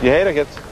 Ég heyri ekkert.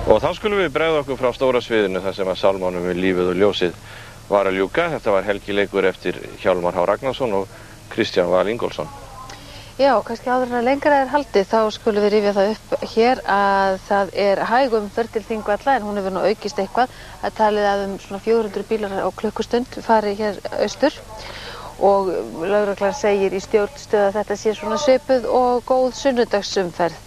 Og þá skulum við bregða okkur frá stóra sviðinu þar sem að sálmánum við lífið og ljósið var að ljúka. Þetta var helgileikur eftir Hjálmar H. Ragnarsson og Kristján Val Ingólfsson. Já, kannski áður en að lengra er haldið þá skulum við rifja það upp hér að það er hæg umferð til Þingvalla en hún hefur nú aukist eitthvað. Það er talið að svona 400 bílar á klukkustund fari hér austur og lögreglan segir í stjórnstöð að þetta sé svona svipuð og góð sunnudagsumferð.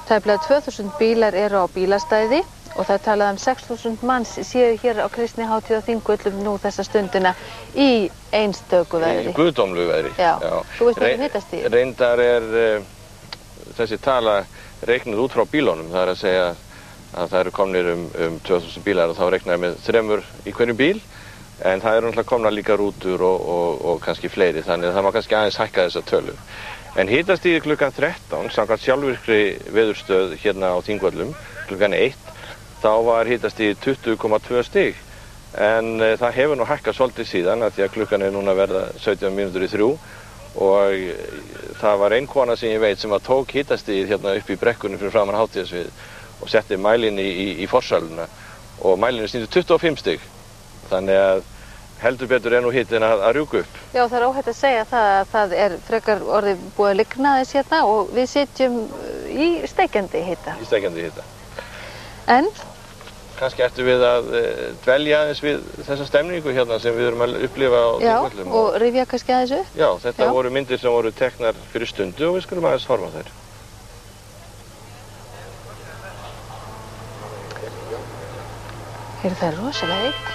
Tæplega 2000 bílar eru á bílastæði og það er talað um 6000 manns séu hér á kristnihátíð á Þingvöllum nú þessa stundina í einstöku veðri. Í guðdómlegu veðri. Já. Þú veist hvað hitastigið? Reyndar er þessi tala reiknuð út frá bílunum. Það er að segja að það eru komnir um 2000 bílar og þá reiknaði með 3 í hverju bíl. En það eru náttúrulega komna líka rútur og kannski fleiri, þannig að það má kannski aðeins hækka þessa tölu. En hitastigið klukkan 13, samkvæmt sjálfvirkri veðurstöð hérna á Þingvöllum, klukkan 1, þá var hitastigið 20,2 stig. En það hefur nú hækkað svolítið síðan, af því að klukkan er núna að verða 17 mínútur í 3 og það var ein kona sem ég veit sem að tók hitastigið hérna upp í brekkunni fyrir framan hátíðasvið og setti mælinni í forsæluna og mælinni sýndi 25 stig. Þannig að heldur betur nú hitinn að rjúka upp. Já, það er óhætt að segja að það er frekar orðið búið að lygna þess hérna og við sitjum í steikjandi hita. Í steikjandi hita. En? Kannski ættum við að dvelja aðeins við þessa stemningu hérna sem við erum að upplifa á Þingvöllum. Já, og rifja kannski aðeins upp? Já, þetta voru myndir sem voru teknar fyrir stundu og við skulum aðeins horfa á þær. Það er rosalega heitt.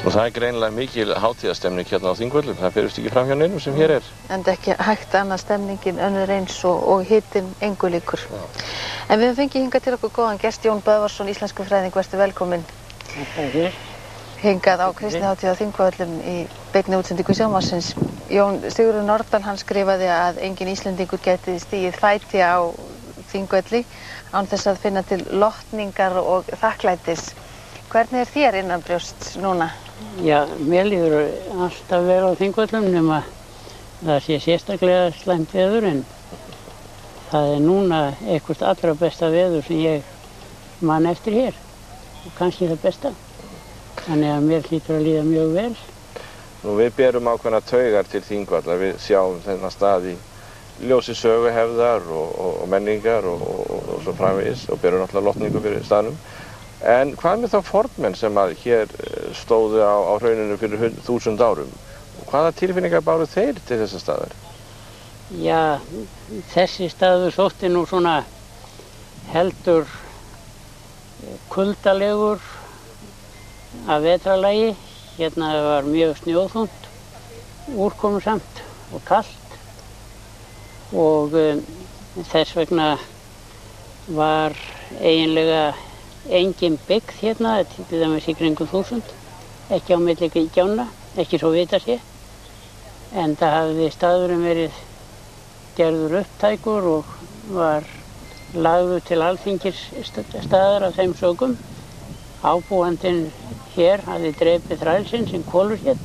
Og það greinilega mikil hátíðastemning hérna á Þingvöllum, það fyrirst ekki fram hjá neinum sem hér En ekki hægt annað stemningin önnur eins og hitinn engu líkur. Já. En við höfum fengið hingað til okkur góðan gest, Jón Böðvarsson, íslenskufræðing, vertu velkominn. Hingað á Kristnihátíð á Þingvöllum í beinni útsendingu sjónvarpsins. Jón, Sigurður Nordal, hann skrifaði að engin Íslendingur gæti stigið fæti á Þingvelli án þess að finna til lotningar og þakklætis. Hvernig þér innanbrjósts núna? Já, mér líður alltaf vel á Þingvöllum nema það sé sérstaklega slæmt veður en það núna eitthvað allra besta veður sem ég man eftir hér og kannski það besta. Þannig að mér hlýtur að líða mjög vel. Nú við berum ákveðna taugar til Þingvalla, við sjáum þennan stað í ljósi söguhefðar og menningar og svo framvegis og berum náttúrulega lotningu fyrir staðnum. En hvað með þá fornmenn sem að hér stóðu á hrauninu fyrir 1000 árum? Hvaða tilfinningar báru þeir til þessa staðar? Já, þessi staður sótti nú svona heldur kuldalegur af vetrarlagi. Hérna var mjög snjóþungt, úrkomusamt og kalt og þess vegna var eiginlega engin byggð hérna, til dæmis í kringum 1000, ekki á milli gjána, ekki svo vita sé. En það hafði staðurinn verið gerður upptækur og var lagður til alþingis staðar af þeim sögum. Ábúandinn hér hafði drepið þrælsinn sem Kolur hét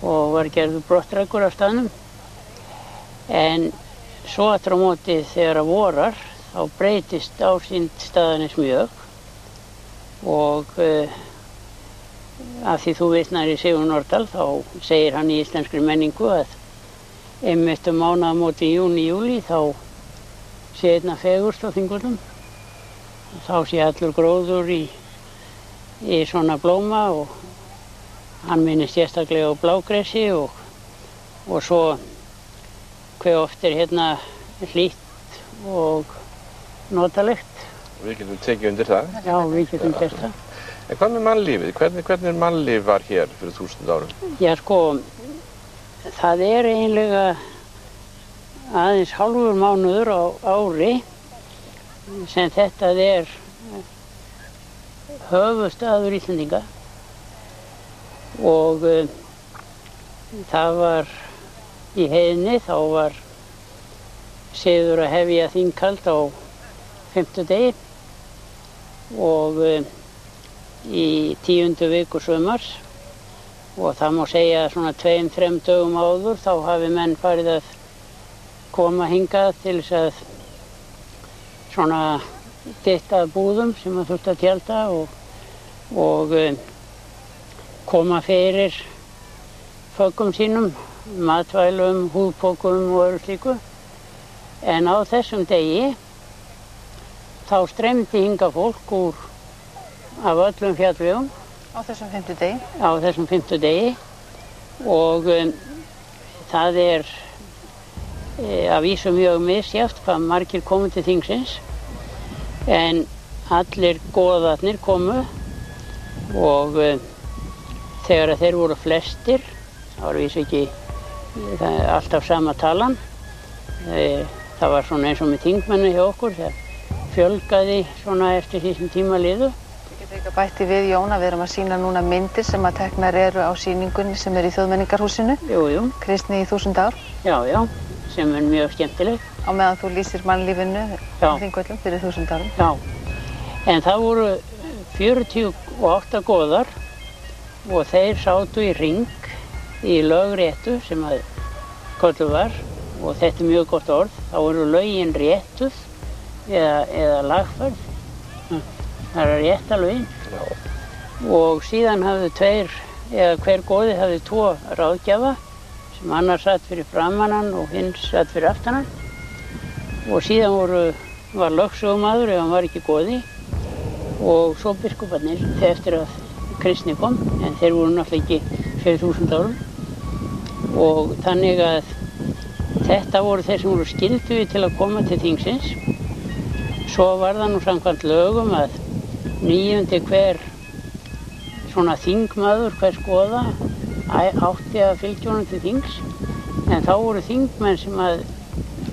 og var gerður brottrækur af staðnum. En svo aftur á móti þegar að vorar þá breytist ásýnd staðarins mjög og af því þú vitnar í Sigurð Nordal þá segir hann í íslenskri menningu að einmitt mánaðamóti júní-júlí þá sé einna fegurst á Þingvöllum. Þá sé allur gróður í svona blóma og hann minnist sérstaklega á blágressi og svo hve oft hérna hlýtt og notalegt. Við getum tekið undir það. Já, við getum gert það. En hvað með mannlífið? Hvernig mannlíf var hér fyrir 1000 árum? Já, sko, það eiginlega aðeins hálfur mánuður á ári sem þetta höfuðstaður Íslendinga og það var í heiðinni, þá var siður að hefja þinghald á 5. og í 10. viku sumars og það má segja að svona 2-3 dögum áður þá hafi menn farið að koma hingað til þess að svona dytta að búðum sem að þurfti að tjalda og koma fyrir föggum sínum, matvælum, húðpokum og öðru slíku. En á þessum degi þá streymdi hingað fólk af öllum fjallvegum. Á þessum 5. degi? Á þessum 5. degi og það að vísu mjög misjafnt hvað margir komu til þingsins en allir goðarnir komu og þegar þeir voru flestir, það var vísu ekki alltaf sama talan, það var svona eins og með þingmennu hjá okkur, það fjölgaði svona eftir því sem tíma liðu. Ég get ekki bætti við, Jón, að við erum að sýna núna myndir sem að teknar eru á sýningunni sem í Þjóðmenningarhúsinu. Jú. Kristni í 1000 ár. Já, sem mjög skemmtileg. Á meðan þú lýsir mannlífinu á Þingvöllum fyrir 1000 árum. Já, en það voru 48 goðar og þeir sátu í hring í lögréttu sem að kölluð var og þetta mjög gott orð. Þá voru lögin réttuð eða lagfærð, það er að rétta lögin. Og síðan hafði hver goði hafði 2 ráðgjafa sem annar satt fyrir framan hann og hinn satt fyrir aftan hann og síðan var lögsögumaður ef hann var ekki goði og svo biskuparnir eftir að kristni kom en þeir voru náttúrulega ekki fyrir 1000 árum og þannig að þetta voru þeir sem voru skyldugi til að koma til þingsins. Svo var það nú samkvæmt lögum að 9. hver svona þingmaður hvers goða átti að fylgja honum til þings, en þá voru þingmenn sem að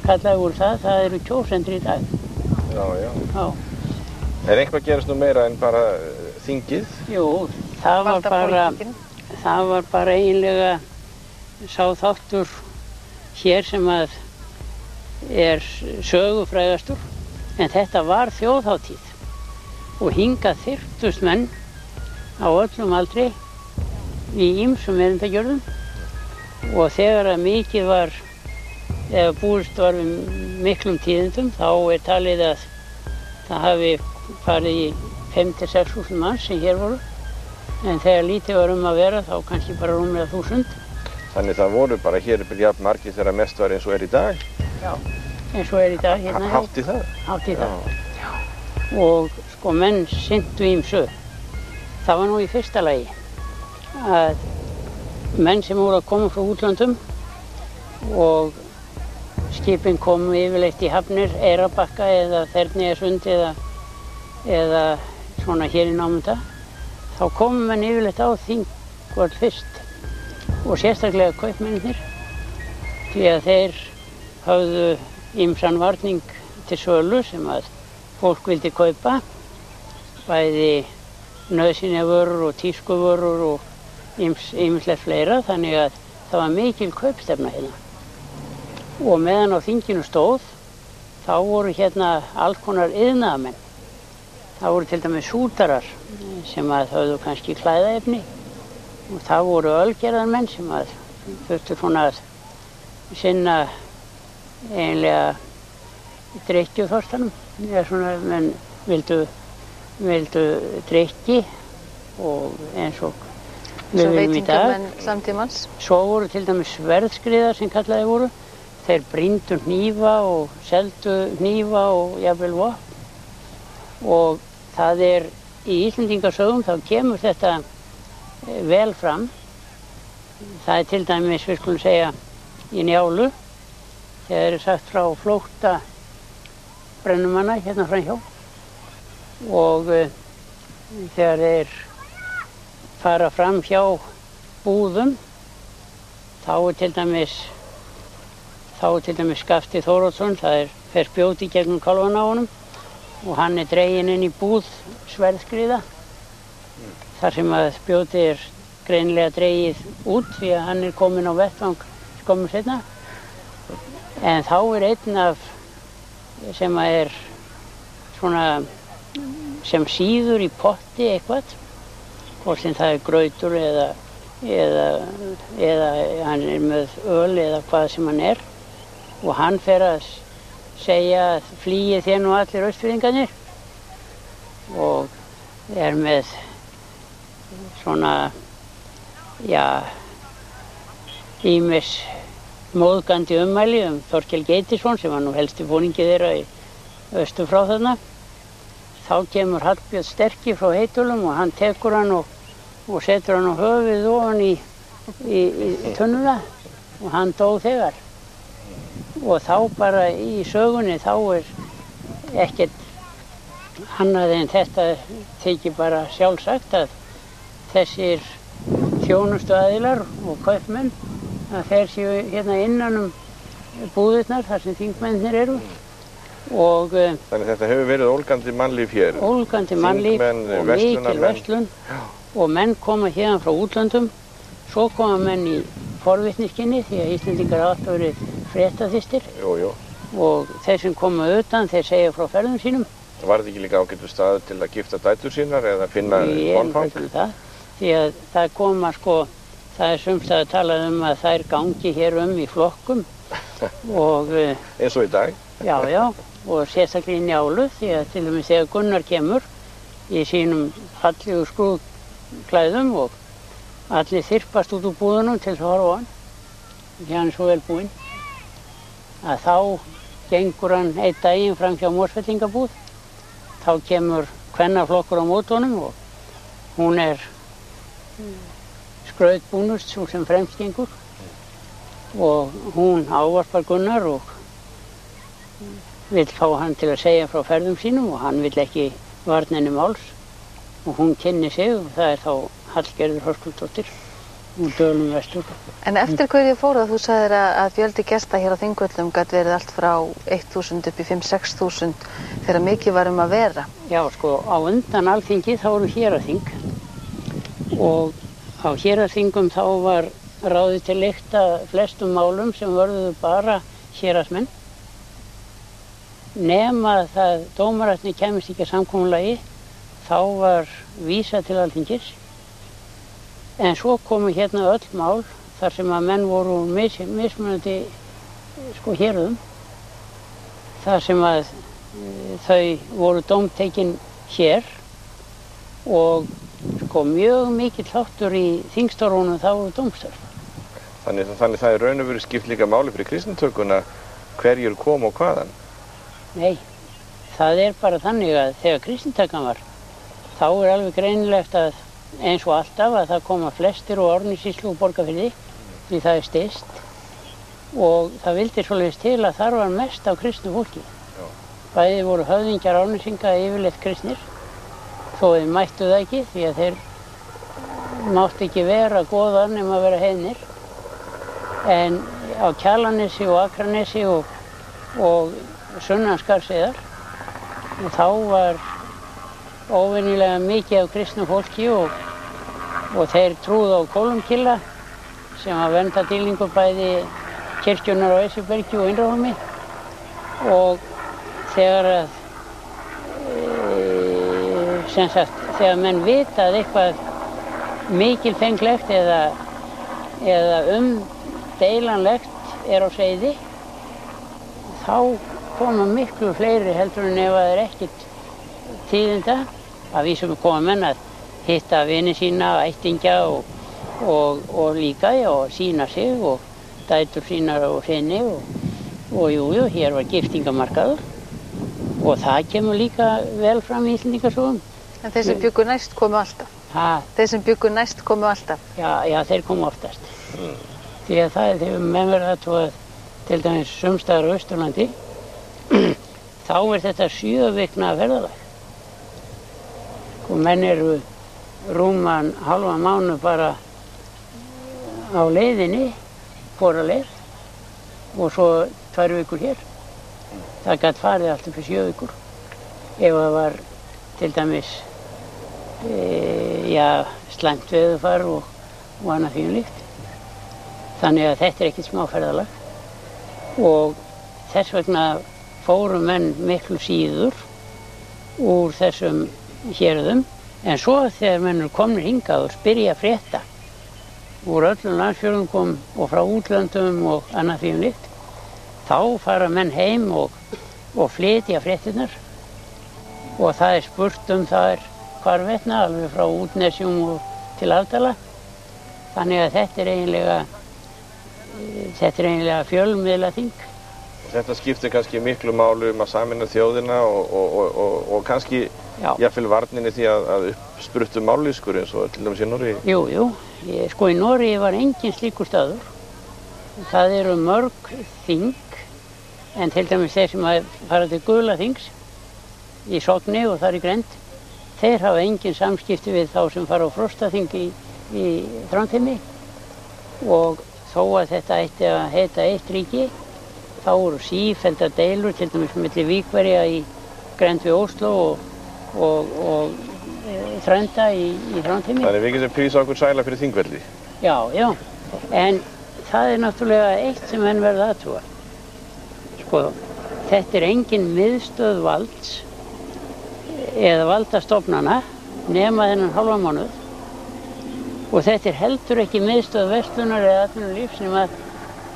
kallaði voru það eru kjósendur í dag. Já, já. Já. En eitthvað gerist nú meira en bara þingið? Jú, það var bara eiginlega sá þáttur hér sem að er sögufrægastur, en þetta var þjóðhátíð og hingað þyrptust menn á öllum aldri í ýmsum erindagjörðum, og þegar að mikið var, eða búist var við miklum tíðindum, þá er talið að það hafi farið í 5.000–6.000 manns sem hér voru, en þegar lítið var að vera þá kannski bara rúmlega 1000. Þannig það voru bara hér jafn margir þegar mest var eins og er í dag? Já, eins og er í dag hérna. Hátt í það? Hátt í það, já. Og sko menn sinntu ýmsu. Það var nú í fyrsta lagi að menn sem voru að koma frá útlöndum og skipin komu yfirleitt í hafnir, Eyrarbakka eða Þerneyjasund eða svona hér í námunda, þá komu menn yfirleitt á Þingvöll fyrst, og sérstaklega kaupmennirnir, því að þeir höfðu ýmsan varning til sölu sem að fólk vildi kaupa, bæði nauðsynjavörur og tískuvörur og ýmislegt fleira, þannig að það var mikil kaupstefna hérna. Og meðan á þinginu stóð, þá voru hérna alls konar iðnaðarmenn. Það voru til dæmis sútarar sem að höfðu kannski klæðaefni, og það voru ölgerðarmenn sem að þurftu svona að sinna eiginlega drykkjuþorstanum, eða svona menn vildu drykki og eins og við viljum í dag. Veitingamenn samtímans. Svo voru til dæmis verðskriðar sem kallaði voru. Þeir brýndu hnífa og seldu hnífa og jafnvel vopn. Og það er í Íslendingasögum þá kemur þetta vel fram. Það er til dæmis, við skulum segja, í Njálu, þegar er sagt frá flótta brennumanna hérna framhjá, og þegar þeir fara fram hjá búðum, þá er til dæmis Skafti Þóroddsson, það fer spjóti gegnum kálfan á honum, og hann er dreginn inn í búð sverðskriða, þar sem að spjóti er greinilega dregið út því að hann er kominn á vettvang skömmu seinna. En þá er einn af sem að er svona sem síður í potti eitthvað, hvort sem það er grautur eða hann er með öl eða hvað sem hann er, og hann fer að segja að flýið þér nú allir Austfirðingarnir, og er með svona, já, ýmis móðgandi ummæli Þorkel Geitisson sem var nú helsti foringi þeirra í austur frá þarna. Þá kemur Hallbjörn sterki frá Heitulum og hann tekur hann og setur hann á höfuðið ofan í tunnuna, og hann dó þegar. Og þá bara í sögunni þá er ekkert annað en þetta þykir bara sjálfsagt að þessir þjónustuaðilar og kaupmenn að þeir séu hérna innan búðirnar þar sem þingmennir eru. Og þannig þetta hefur verið ólgandi mannlíf hér. Ólgandi mannlíf og mikil verslun, og menn koma hérna frá útlöndum, svo koma menn í forvitniskyni því að Íslendingar áttu að verið fréttaþystir. Og þeir sem koma utan, þeir segja frá ferðum sínum. Var þetta ekki líka ágætur staður til að gifta dætur sínar eða finna bonfang? Það, því að það koma sko, það er sumstaðar talað að þær gangi hér í flokkum og eins og í dag? Já, og sérstaklega í Njálu, því að til dæmis þegar Gunnar kemur í sínum fallegu skrúðklæðum og allir þyrpast út úr búðunum til að horfa á hann, því hann er svo vel búinn, að þá gengur hann einn daginn fram hjá Mosfellingabúð. Þá kemur kvennaflokkur á móti honum og hún er skrautbúnust svo sem fremst gengur, og hún ávarpar Gunnar og vill fá hann til að segja frá ferðum sínum, og hann vill ekki varna henni máls, og hún kynnir sig, og það er þá Hallgerður Höskuldsdóttir úr Dölum vestur. En eftir hverju fór það? Þú sagðir að fjöldi gesta hér á Þingvöllum gat verið allt frá 1000 upp í 5-6.000 þegar mikið var að vera. Já, sko, á undan Alþingi þá voru héraðsþing og á héraðsþingum þá var ráðið til lykta flestum málum sem vörðuðu bara héraðsmenn. Nema það dómararnir kæmist ekki að samkomulagi, þá var vísað til Alþingis. En svo komu hérna öll mál þar sem að menn voru mismunandi sko héruðum. Þar sem að þau voru dómtekin hér og sko mjög mikill þáttur í þingstörfunum þá voru dómstörf. Þannig það er raun og veru skipt líka máli fyrir kristnitökuna hverjir kom og hvaðan? Nei, það er bara þannig að þegar kristnitakan var, þá er alveg greinilegt að eins og alltaf að það koma flestir úr Árnessýslu og Borgarfirði því það er styst og það vildi svoleiðis til að þar var mest af kristnu fólki. Já. Bæði voru höfðingjar Árnessinga yfirleitt kristnir þó þeir mættu það ekki því að þeir mátti ekki vera goðar nema að vera heiðnir. En á Kjalarnesi og Akranesi og sunnan Skarðsheiðar og þá var óvenjulega mikið af kristnu fólki og þeir trúðu á Kólumbkilla sem var verndardýrlingur bæði kirkjunnar á Esjubergi og Innrahólmi og þegar þegar menn vita að eitthvað mikilfenglegt eða umdeilanlegt er á seiði þá koma miklu fleiri heldur en ef það er ekkert tíðinda. Að vísum koma menn að hitta vini sína, ættingja og líka og sýna sig og dætur sínar og sinni og jú, hér var giftingamarkaður og það kemur líka vel fram í Íslendingasögum. En þeir sem bjuggu næst komu alltaf? Þeir sem bjuggu næst komu alltaf? Já, þeir komu oftast. Því að það er þegar menn verða að til dæmis sumstaðar á Austurlandi þá er þetta 7 vikna ferðalag. Og menn eru rúman halvan mánuð bara á leiðinni, hvora leið, og svo 2 vikur hér. Það gat farið alltaf fyrir 7 vikur. Ef það var til dæmis slæmt veðurfar og annað því líkt. Þannig að þetta er ekkert smá ferðalag. Og þess vegna fóru menn miklu síður úr þessum héruðum, en svo þegar menn eru komnir hingað og spyrja frétta úr öllum landsfjörðungum og frá útlöndum og annað því líkt, þá fara menn heim og flytja fréttirnar og það er spurt þar hvarvetna, alveg frá Útnesjum og til Afdala. Þannig að þetta er eiginlega fjölmiðlaþing. Þetta skiptir kannski miklu máli að sameina þjóðina og kannski jafnvel varninni því að uppspruttu mállýskur eins og til dæmis í Noregi. Jú. Sko í Noregi var engin slíkur staður. Það eru mörg þing, en til dæmis þeir sem fara til Gulaþings í Sogni og þar í Grend, þeir hafa engin samskipti við þá sem fara á Frostaþing í Þrándheimi og þó að þetta ætti að heita eitt ríki, þá voru sífelldar deilur, til dæmis milli Víkverja í Grend við Ósló og Þrönda í Þrándheimi. Þannig við getum prísa okkur sæla fyrir Þingvelli. Já, en það er náttúrulega eitt sem menn verða að trúa. Sko, þetta er engin miðstöð valds eða valdastofnana nema þennan hálfan mánuð og þetta er heldur ekki miðstöð verslunar eða atvinnulífs nema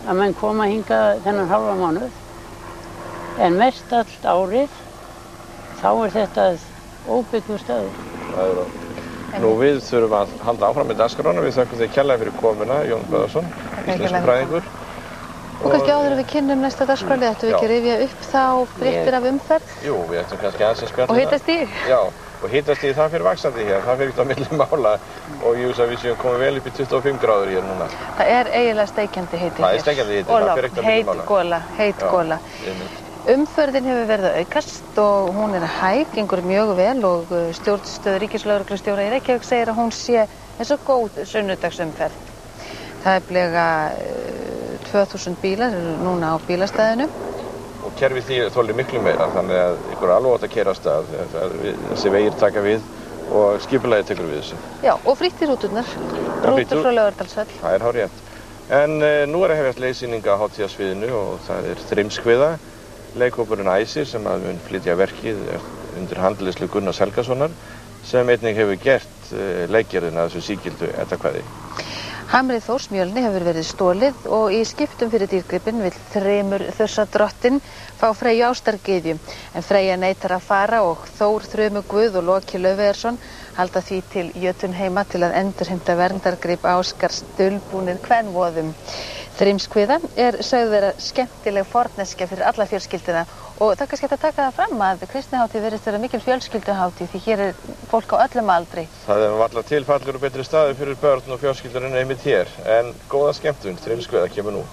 að menn koma hingað þennan hálfan mánuð, en mest allt árið þá er þetta óbyggður staður. Nú við þurfum að halda áfram með dagskrána. Við þökkum þér kærlega fyrir komuna, Jón Böðvarsson, íslenskufræðingur. Og kannski áður en við kynnum næsta dagskrálið, ættum við ekki að rifja upp þá fréttir af umferð? Jú, við ættum kannski aðeins að spjalla. Og hitastig? Já, og hitastig það fyrir vaxandi hér, það fyrir ekkert á milli mála og ég veist að við séum komið vel upp í 25 gráður hér núna. Það er eiginlega steikjandi hiti hér. Það er steikjandi hiti, það fyrir ekkert á milli mála. Heit gola. Umferðin hefur verið að aukast og hún hæg, gengur mjög vel og stjórnstöð ríkislögreglustjóra í Reykjavík segir að hún sé eins og góð sunnudagsumferð. Tæplega 2000 bílar eru núna á bílastæðinu. Og kerfið því þolir miklu meira, þannig að ykkur er alveg átt að keyra af stað. Þessi vegir taka við og skipulagið tekur við þessu. Já, og frítt í rúturnar, rútur frá Laugardalshöll. Það er hárrétt. En nú er að hefjast leiksýning á hátíðarsviðinu og það er Þrymskviða, leikhópurinn Æsir sem að mun flytja verkið undir handleiðslu Gunnars Helgasonar sem einnig hefur gert leikgerðina þessu sígildu eddakvæði. Hamrið Þórsmjölni hefur verið stolið og í skiptum fyrir dýrgripinn vill Þrymur Þursadrottinn fá Freyju ástargyðju. En Freyja neitar að fara og Þór Þrumuguð og Loki Laufeyjarson halda því til Jötunheima til að endurheimta verndargrip Áskars dulbúnir kvenvoðum. Þrymskviða er sögð vera skemmtileg forneskja fyrir alla fjölskylduna og það er kannski hægt að taka það fram að kristnihátíð virðist vera mikil fjölskylduhátíð því hér er fólk á öllum aldri. Það er varla tilfallur og betri staður fyrir börn og fjölskyldur en einmitt hér, en góða skemmtun, Þrymskviða kemur nú.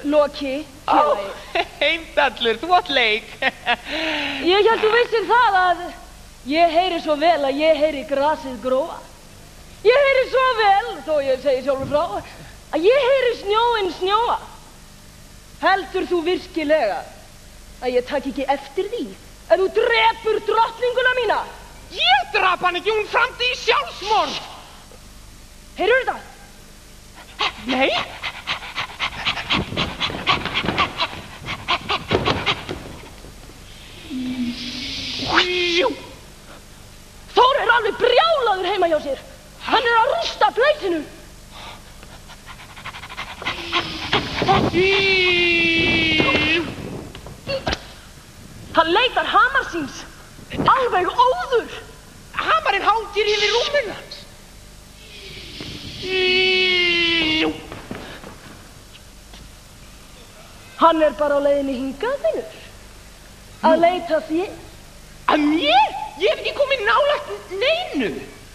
Loki, Heimdallur, þú átt leik. Ég held þú vissir það að ég heyri svo vel að ég heyri grasið gróa. Ég heyri svo vel, þó ég segi sjálfur frá, að ég heyri snjóinn snjóa. Heldur þú virkilega að ég takk ekki eftir því að þú drepur drottninguna mína? Ég drap hann ekki, hún framdi í sjálfsmorð. Heyrðu það? Nei. Þór er alveg brjálaður heima hjá sér. Hann er að rústa bleytinu. Hann leitar hamar síns. Alveg óður. Hamarinn hangir yfir rúminu hans. Hann er bara á leiðinni hingað, finnur. Að leita þér. Að mér? Ég hef ekki komið nálægt neinu.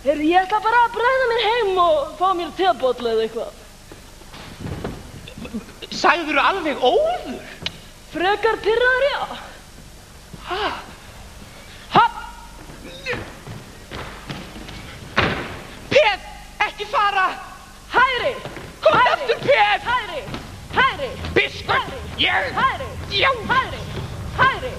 Heyrðu, ég ætla bara að bregða mér heim og fá mér tebolla eða eitthvað. Sagðirðu alveg óður? Frekar pirraður, já. Ha? Pet, ekki fara. Hægri. Komdu aftur, Pet. Hægri. Hægri. Biskup, ég. Hægri. Já. Hægri. Hægri.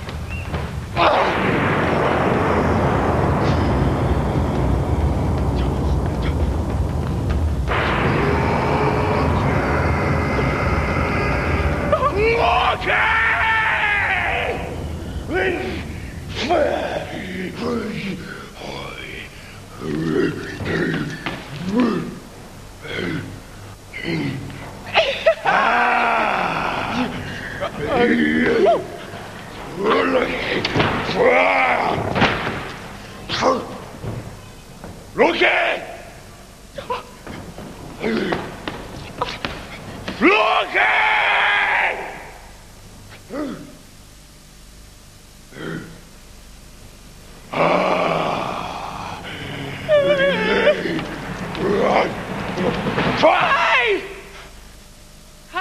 Hæ!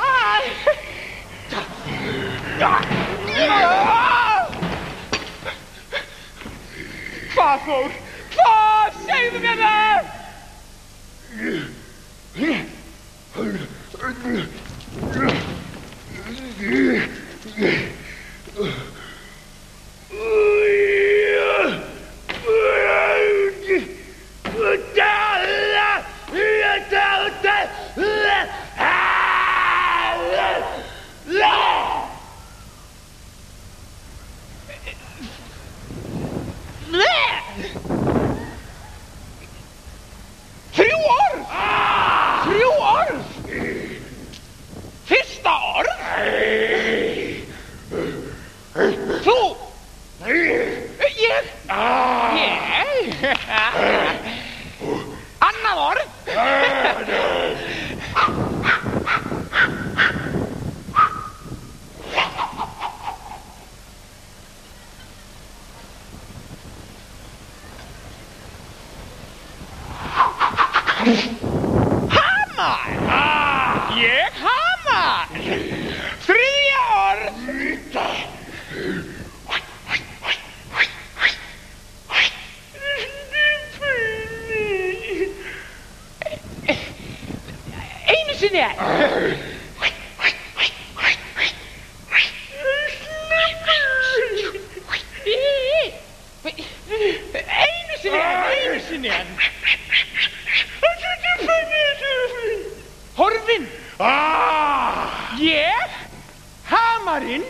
Hvað fór? Hvað? Segðu mér það! Þrjú orð! Fyrsta orð? Þú! Ég? Annað orð? Hamar! Ég hamar! Þriðja orð! Einu sinni enn! Einu sinni enn! Horfinn! Ég, hamarinn,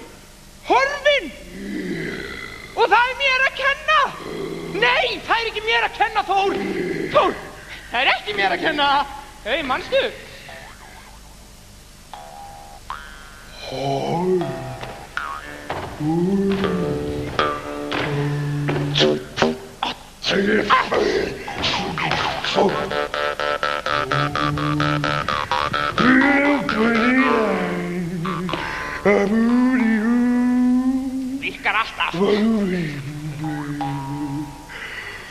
horfinn! Og það mér að kenna! Nei, það ekki mér að kenna, Þór! Þór, það ekki mér að kenna! Hei, manstu? Virkar alltaf.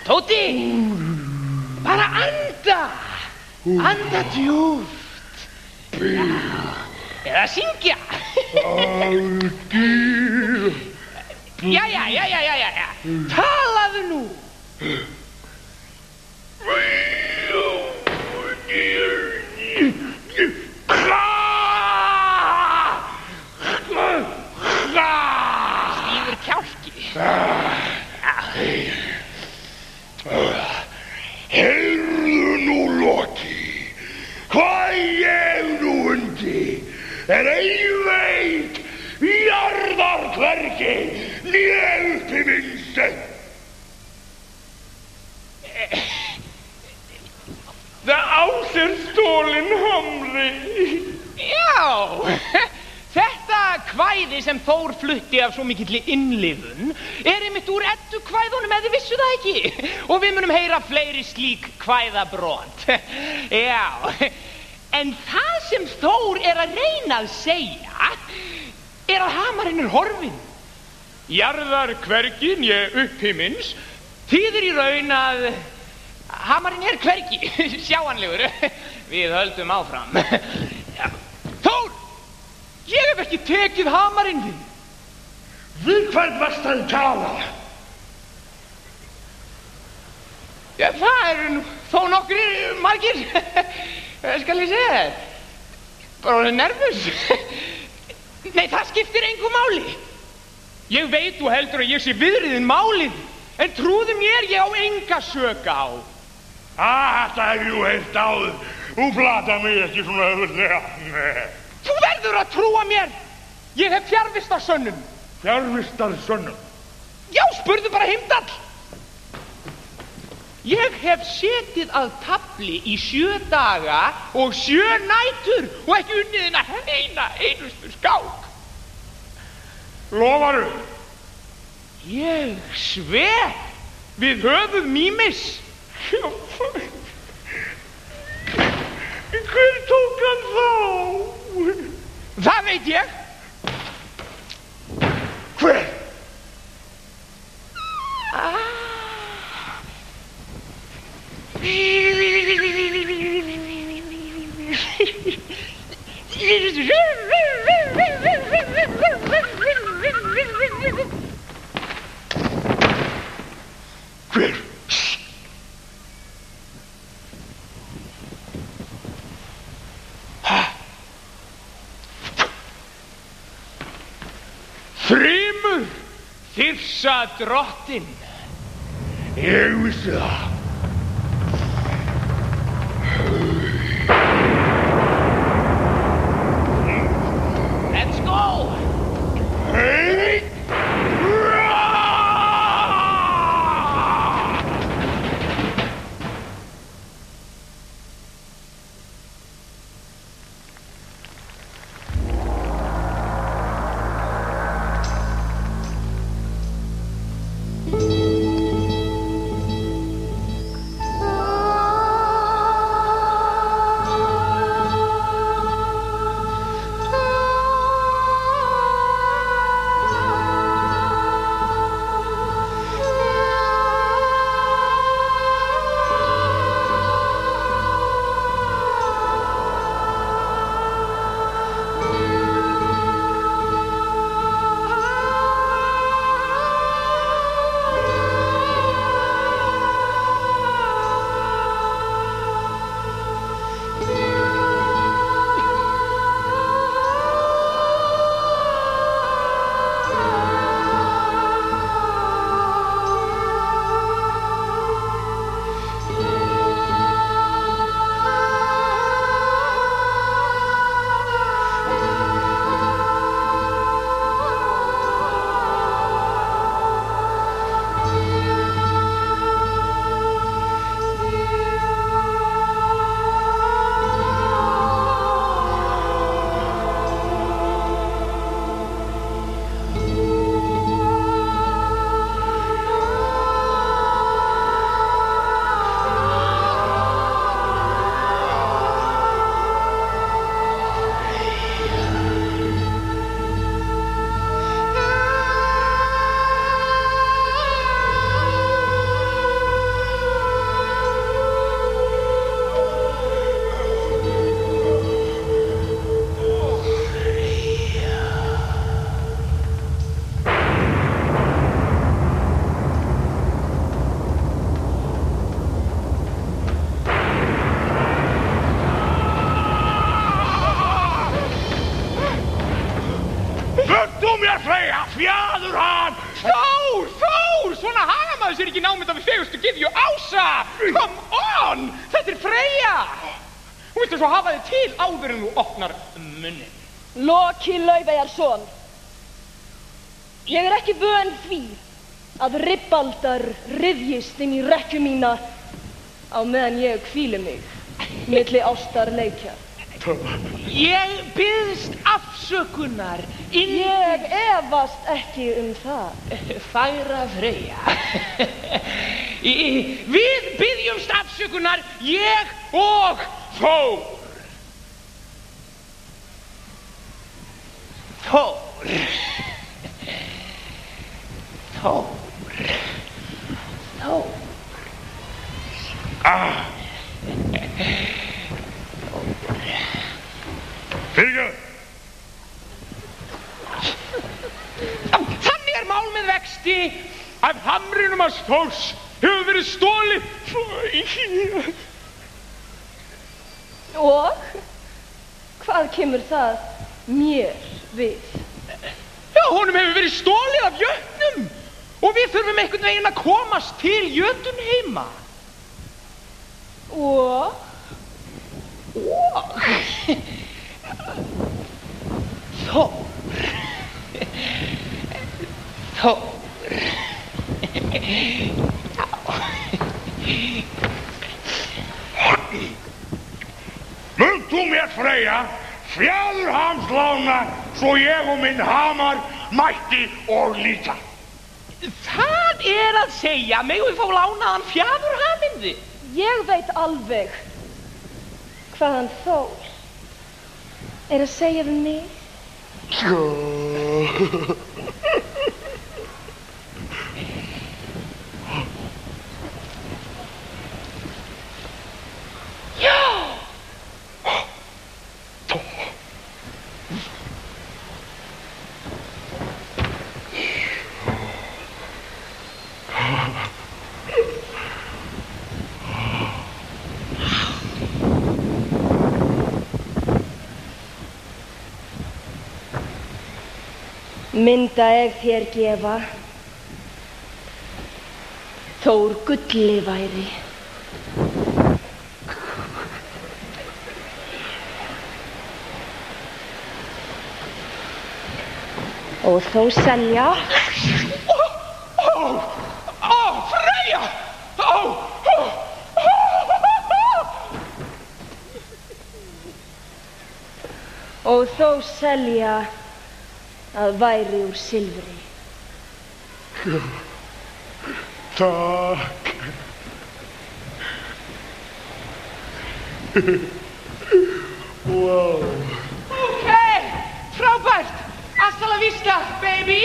Tóti, bara anda. Anda djúpt. Já, eða syngja. Jæja. Talaðu nú. Stífur kjálki. Heyrðu nú, Loki, hvað ég nú undi ei veit jarðar hvergi né uppi minnstu. Það á sér stólinn hamri. Já, þetta kvæði sem Þór flutti af svo mikilli innlifun einmitt úr eddukvæðunum, ef þið vissu það ekki. Og við munum heyra fleiri slík kvæðabrot. Já, en það sem Þór að reyna að segja að hamarinn horfinn. Jarðar hvergi né upphimins þýðir í raun að hamarinn hvergi, sjáanlegur. Við höldum áfram. Þór, ég hef ekki tekið hamarinn þinn. Við hvern varst að tala? Já, það nú þó nokkrir margir. Hvað skal ég segja þér? Bara orðinn nervus. Nei, það skiptir engu máli. Ég veit þú heldur að ég sé viðriðin málið, en trúðu mér, ég á enga sök á. Þetta hef ég heyrt áður. Þú plata mig ekki svona öðvöldlega. Þú verður að trúa mér. Ég hef fjarvistarsönnum. Fjarvistarsönnum? Já, spurðu bara Heimdall. Ég hef setið að tafli í 7 daga og 7 nætur og ekki unnið eina einustu skák. Lofaru? Ég sver við höfuð Mímis. Hver tók hann þá? Það veit ég. Hver? Hver? Þrymur, Þyrsa drottinn. Ég vissi það. Let's go! Hei! Fjaðurham! Þór, Þór! Svona haga maður sér ekki námynda við fegustu gyðju Ása! Come on! Þetta er Freyja! Þú viltu svo hafa þig til áður en þú opnar munnin. Loki Laufeyjarson. Ég er ekki vön því að ribbaldar rifjist inn í rekku mína á meðan ég hvíli mig milli ástarleikja. Ég biðst afsökunar Ég efast ekki það. Fagra Freyja. Við biðjumst afsökunar, ég og Þór. Þór. Þór. Þór. Fyrirgefðu. Þannig er mál með vexti að hamrinum hans Þórs hefur verið stolið. Og hvað kemur það mér við? Já, honum hefur verið stolið af jötnum og við þurfum einhvern veginn að komast til Jötunheima. Og? Þór. Þór. Munt þú mér, Freyja, Fjaðurhams lána svo ég og minn hamar mætti og líta? Það er að segja, megum við fá lánaðan Fjaðurhaminn þig? Ég veit alveg hvað hann Þór er að segja við mig. Mynda ef þér gefa, Þór gulli væri. Og þó selja. Freyja! Og þó selja að væri úr silfri. Takk. Wow. Okay, frábært. Hasta la vista, baby.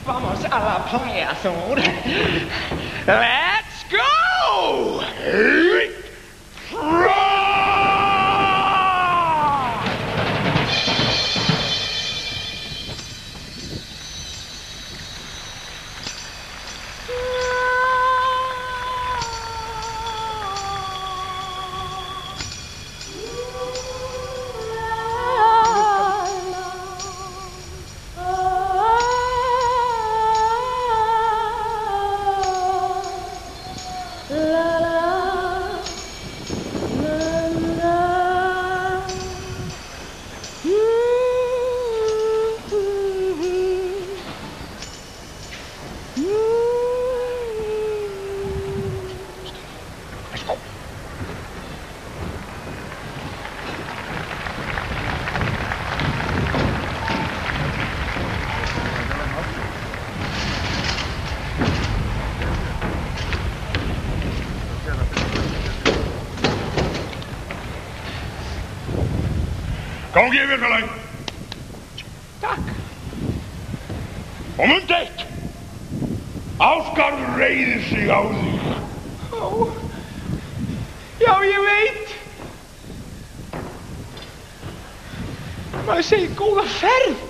Vamos a la playa, Thor. Let's go! Gangi yfir, félagi. Takk. Og mundu eitt. Ásgarður reiðir sig á þig. Já, ég veit. Maður segir góða ferð.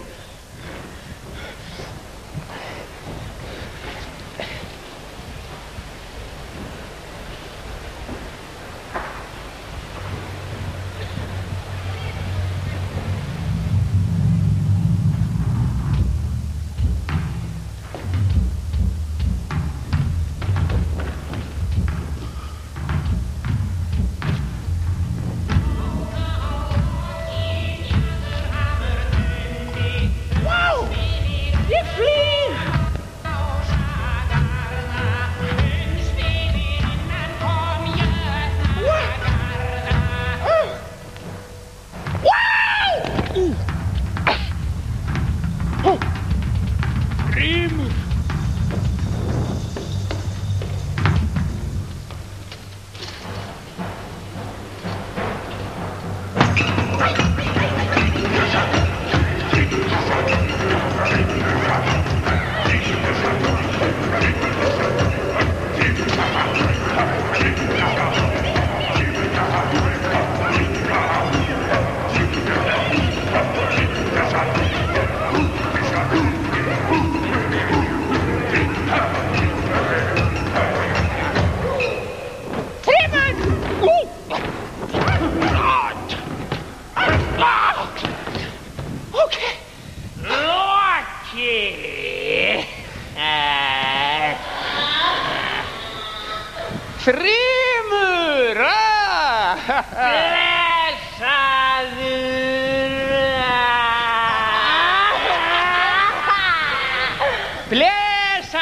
Þrymur!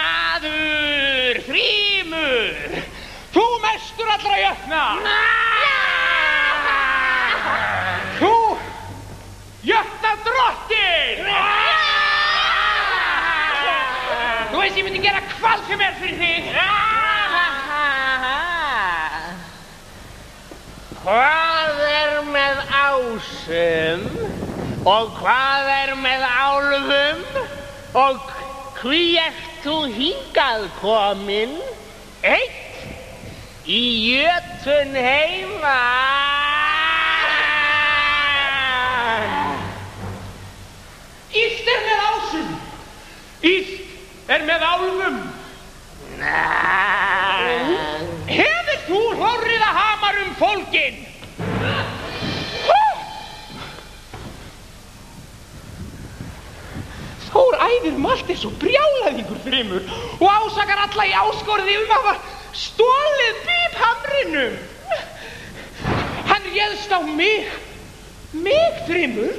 Blessaður, Þrymur! Þú mestur allra jötna! Þú jötnadrottinn! Þú veist ég myndi gera hvað sem fyrir þig! Hvað með ásum og hvað með álfum og hví ert þú hingað kominn einn í Jötunheima? Illt með ásum, illt með álfum. Hefur þú hlórrið að hamar fólkin? Þó æðir malt eins og brjálæðingur Þrymur og ásakar alla í áskorði að hafa stolið bíphamrinum. Hann réðst á mig Þrymur.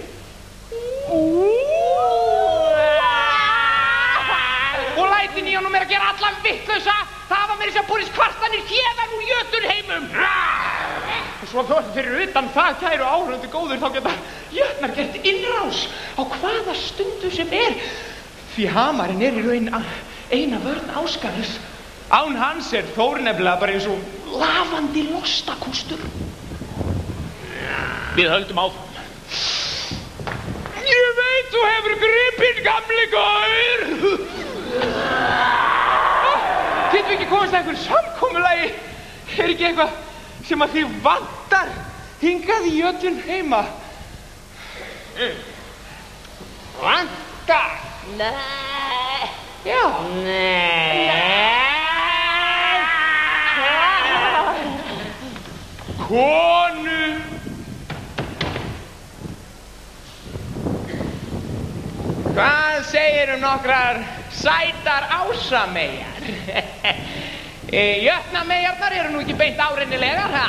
Og lætin í honum að gera allan vitlausa. Það var meira sem borist kvartanir héðan úr Jötunheimum. Og svo fyrir utan það, kæru áhorfendur góður, þá geta jötnar gert innrás á hvaða stundu sem Því hamarinn í raun eina vörn Ásgarðs. Án hans Þór nefnilega bara eins og lafandi lostakústur. Við höldum áfram. Ég veit þú hefur gripinn, gamli gaur. Getum við ekki komast að einhver samkomulagi? Ekki eitthvað sem að þig vantar hingað í Jötunheima? Vantar? Nei. Já. Nei. Konu. Hvað segir nokkrar sætar ásameyjar? Jötnameyjarnar eru nú ekki beint árennilegar, ha?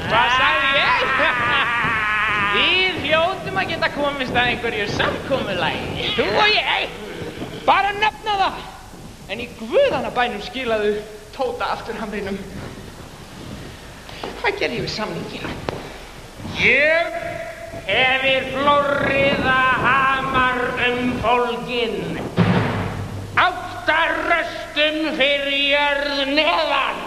Hvað sagði ég? Við hljótum að geta komist að einhverju samkomulagi. Þú og ég. Bara nefna það. En í guðanna bænum skilaðu Tóta aftur hamrinum. Hvað gerði ég við samningina? Ég hefir flórriða hamar fólginn. 8 röstum fyrir jörð neðan.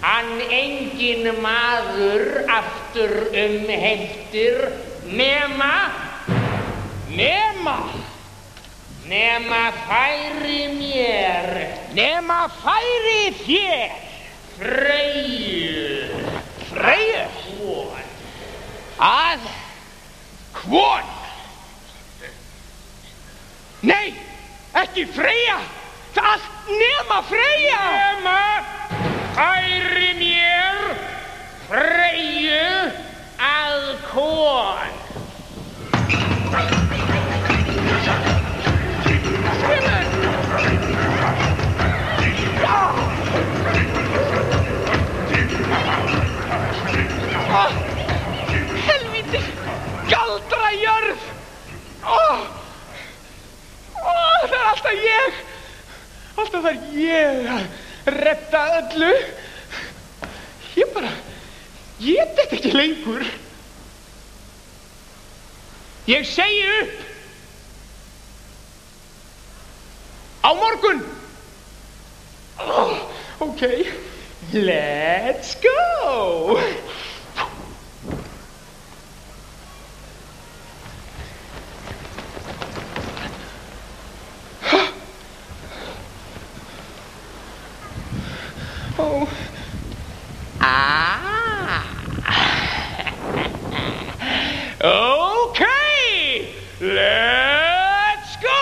Hann engin maður aftur heimtir nema færi mér, nema færi þér, Freyju. Að Kvon. Nei, ekki Freyja, allt nema Freyja. Nema færi mér, Freyju að Kvon. Helvíti, galdrajörð. Það alltaf ég. Alltaf þarf ég að redda öllu. Ég þetta ekki lengur. Ég segi upp. Á morgun. Okay, let's go. Oh. Okay, let's go.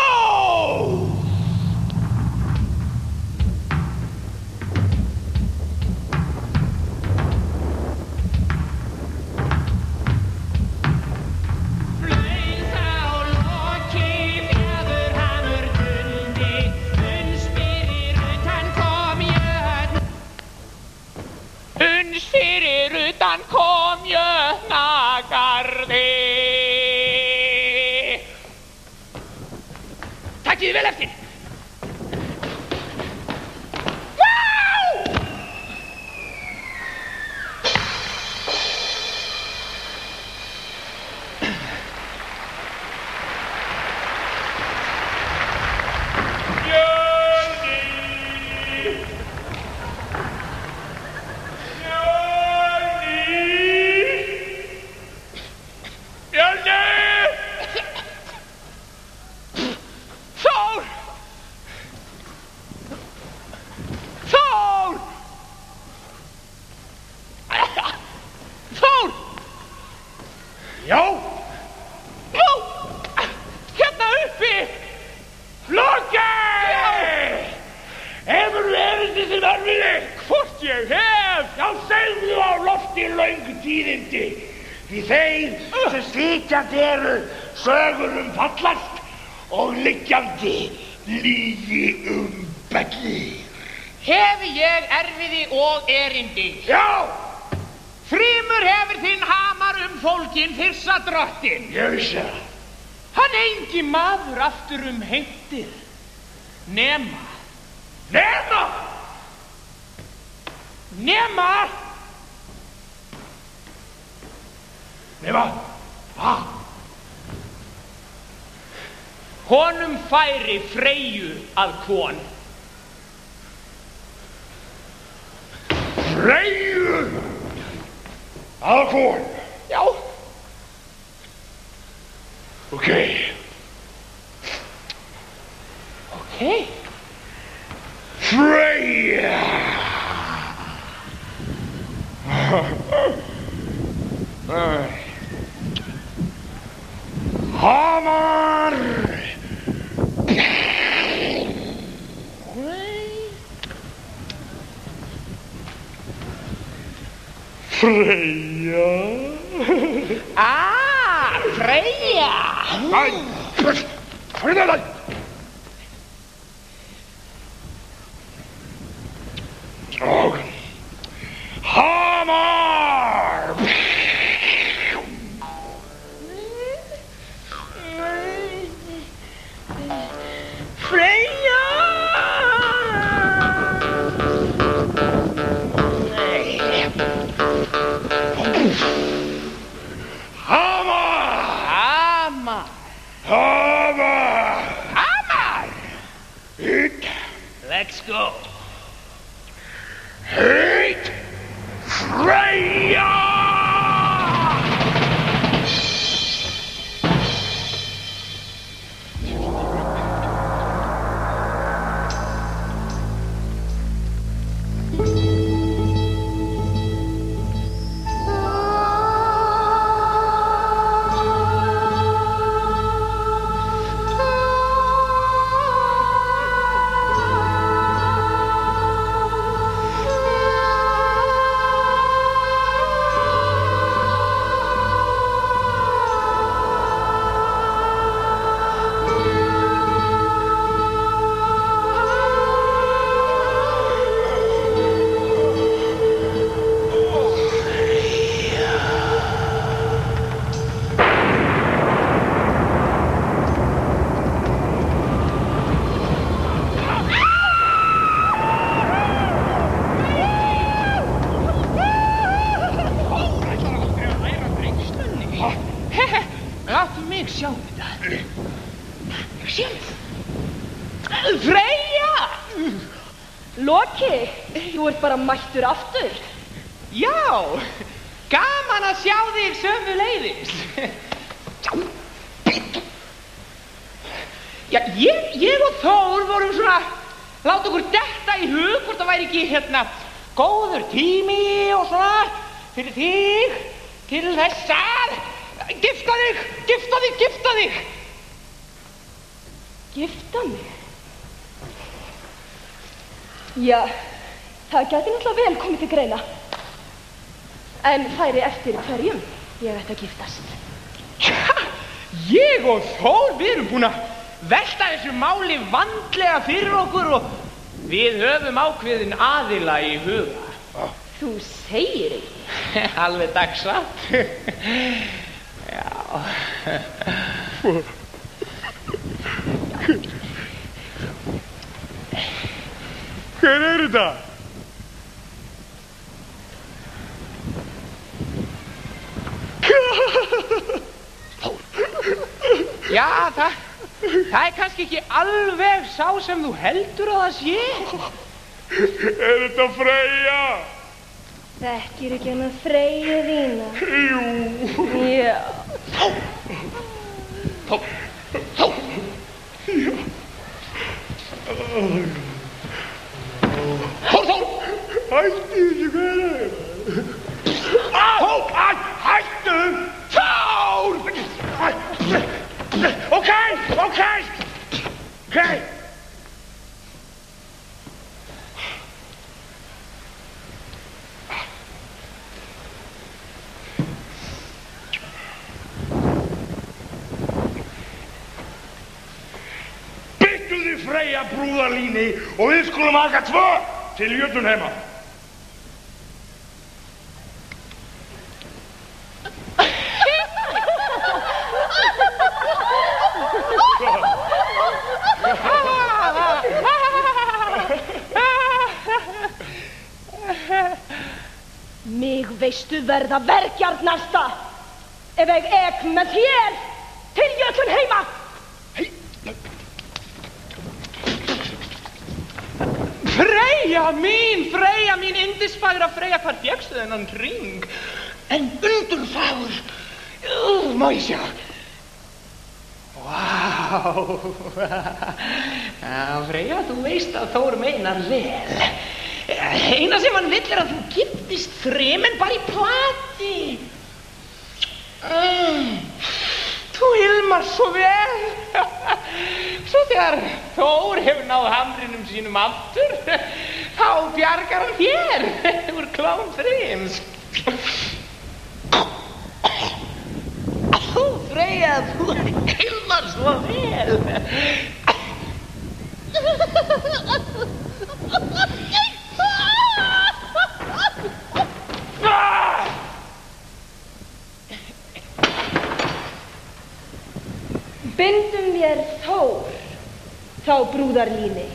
Fyrir utan kom Jötnagarði. Takkið vel eftir. löng tíðindi, því þeir sem sitjandi eru sögur fallast og liggjandi lígi bellir. Hefi ég erfiði og erindi? Já! Þrymur hefur þinn hamar fólkin þessa drottin. Ég vissi það. Hann engi maður aftur heimtir, nema. Nema? Nema? Nema? Hvað? Honum færi Freyju að kon. Freyju að kon? Já. Okei. Freyja! Hamar! Freyja! Freyja! Freyja! Og hamar! Freyja! Hamar! Hit! Let's go. Hit! Freyja! Láttu mig sjá þetta. Sjáðu. Freyja! Loki, þú ert bara mættur aftur. Já, gaman að sjá þig sömuleiðis. Já, ég og Þór vorum svona, láta okkur detta í hug hvort það væri ekki góður tími og svona fyrir þig til þess að gifta þig. Gifta mig? Já, það gæti náttúrulega vel komið til greina. En færi eftir hverjum ég ætti að giftast. Já, ég og Þór, við erum búin að velta þessu máli vandlega fyrir okkur og við höfum ákveðin aðila í huga. Þú segir ekki. Alveg dagsatt. Já. Hver þetta? Já, það kannski ekki alveg sá sem þú heldur að það sé. Þetta Freyja? Þekkir ekki hana Freyju þína? Jú. Já. Þór. Hættu þessu, hvað er það? Hættu! Þór! Ok. Freyja brúðarlíni og við skulum aka 2 til Jötunheima. Mig veistu verða verkjarnasta ef ég ek með þér til Jötunheima. Freyja mín, yndisfagra Freyja, hvar fékkstu þennan hring? En undurfagur, má ég sjá? Vá, Freyja, þú veist að Þór meinar vel. Eina sem hann vill að þú giftist þrem en bara í plati. Þú ilmar svo vel. Svo þegar Þór hefur náð hamrinum sínum aftur, þá bjargar hann þér úr klám þrims. Freyja, þú ilmar svo vel. Bindum mér Þór þá brúðarlíni.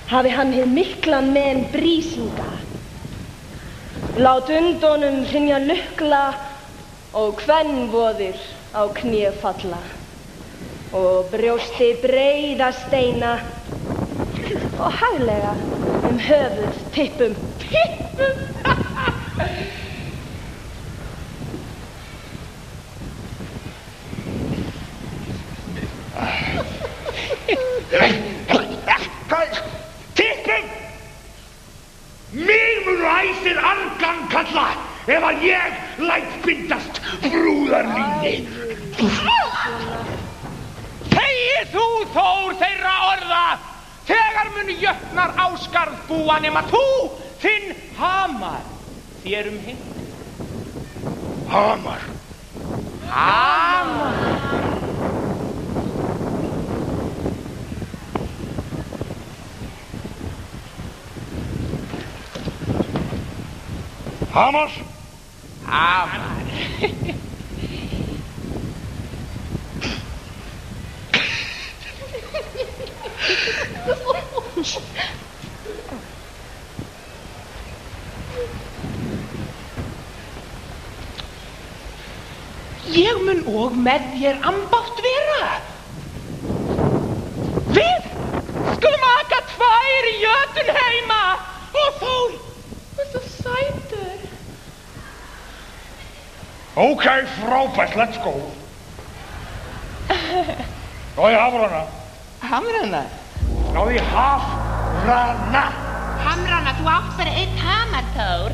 Hafi hann hið mikla men brísinga. Lát undunum hrynja lukla og kvenvoðir á kné falla. Og brjósti breiða steina og haglega höfuð tippum. Tippum! Mig munu æsir angan kalla ef að ég læt bindast brúðarlíni. Þegi þú, Þór, þeirra orða, þegar munu jötnar áskarð búa nema þú, þinn hamar, þér hinn. Hamar. Hamar? Hamar. Ég mun og með þér ambátt vera. Við skulum aka 2 í Jötunheima og Þór var svo sætur. Ok, frábært, let's go. Náðu í hafrana. Hamrana? Náðu í hafrana. Hamrana, þú átt bara 1 hamar, Þór.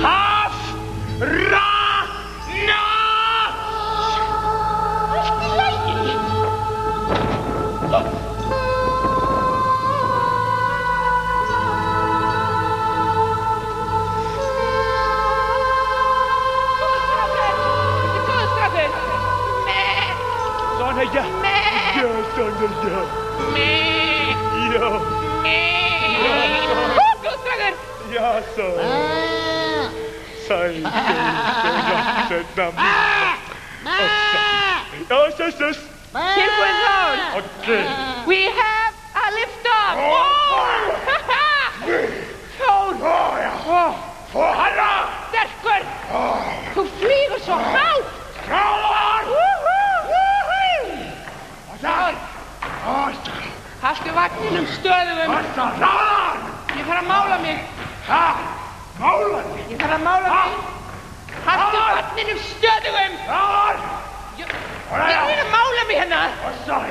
Hafrana! Allt í lagi. Ja, ja, Sandra, ja. Ja. Góðstrákur! Ja, Sandra. Sæl, setna mér. Ja, sus. Tilbúin, Þór. Okay. We have a lift-off. Þór. Få hana! Sterkur. Þú flýgur svo hátt. Hraðar! Haltu vagninum stöðugum. Hraðar! Ég þarf að mála mig. Mála mig? Ég þarf að mála mig. Haltu vagninum stöðugum. Hraðar! Ég er að mála mig hérna. Þór,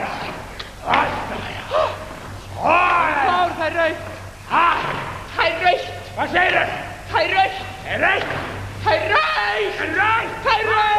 Þór, það er rautt. Það er rautt. Hvað segirðu? Það er rautt. Er rautt? Það er rautt. Er rautt? Það er rautt.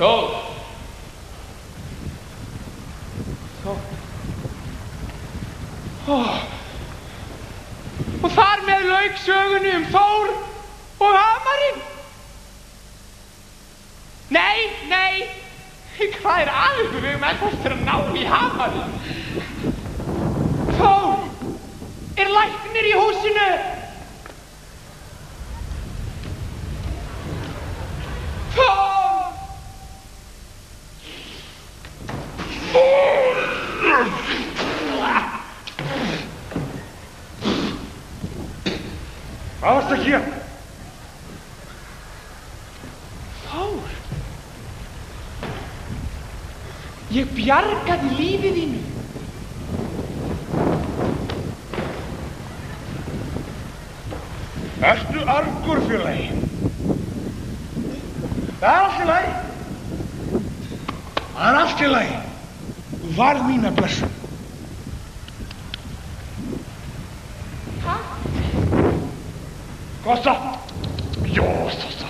Þór. Og þar með lauk sögunni Þór og hamarinn. Nei, hvað aðeins við höfum eftir að ná í hamarinn? Þór, læknir í húsinu? Þór! Hvað varstu að gera? Þór, ég bjargaði lífið þínu. Ertu argur, félagi? Það allt í lagi. Það allt í lagi. Þú varð mín að blessa. Kosta? Jo, Sosta.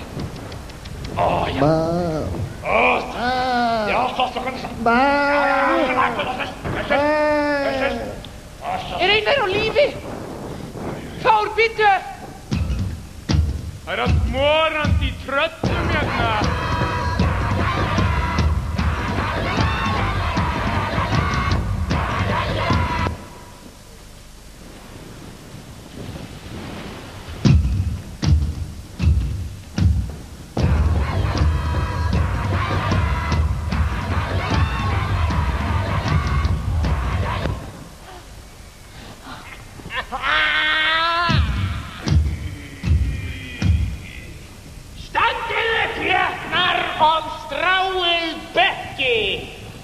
Ja. Ja, Sosta, kan du sa? Einar á lífi? Þór, býttu! Það allt morandi í tröllum hérna.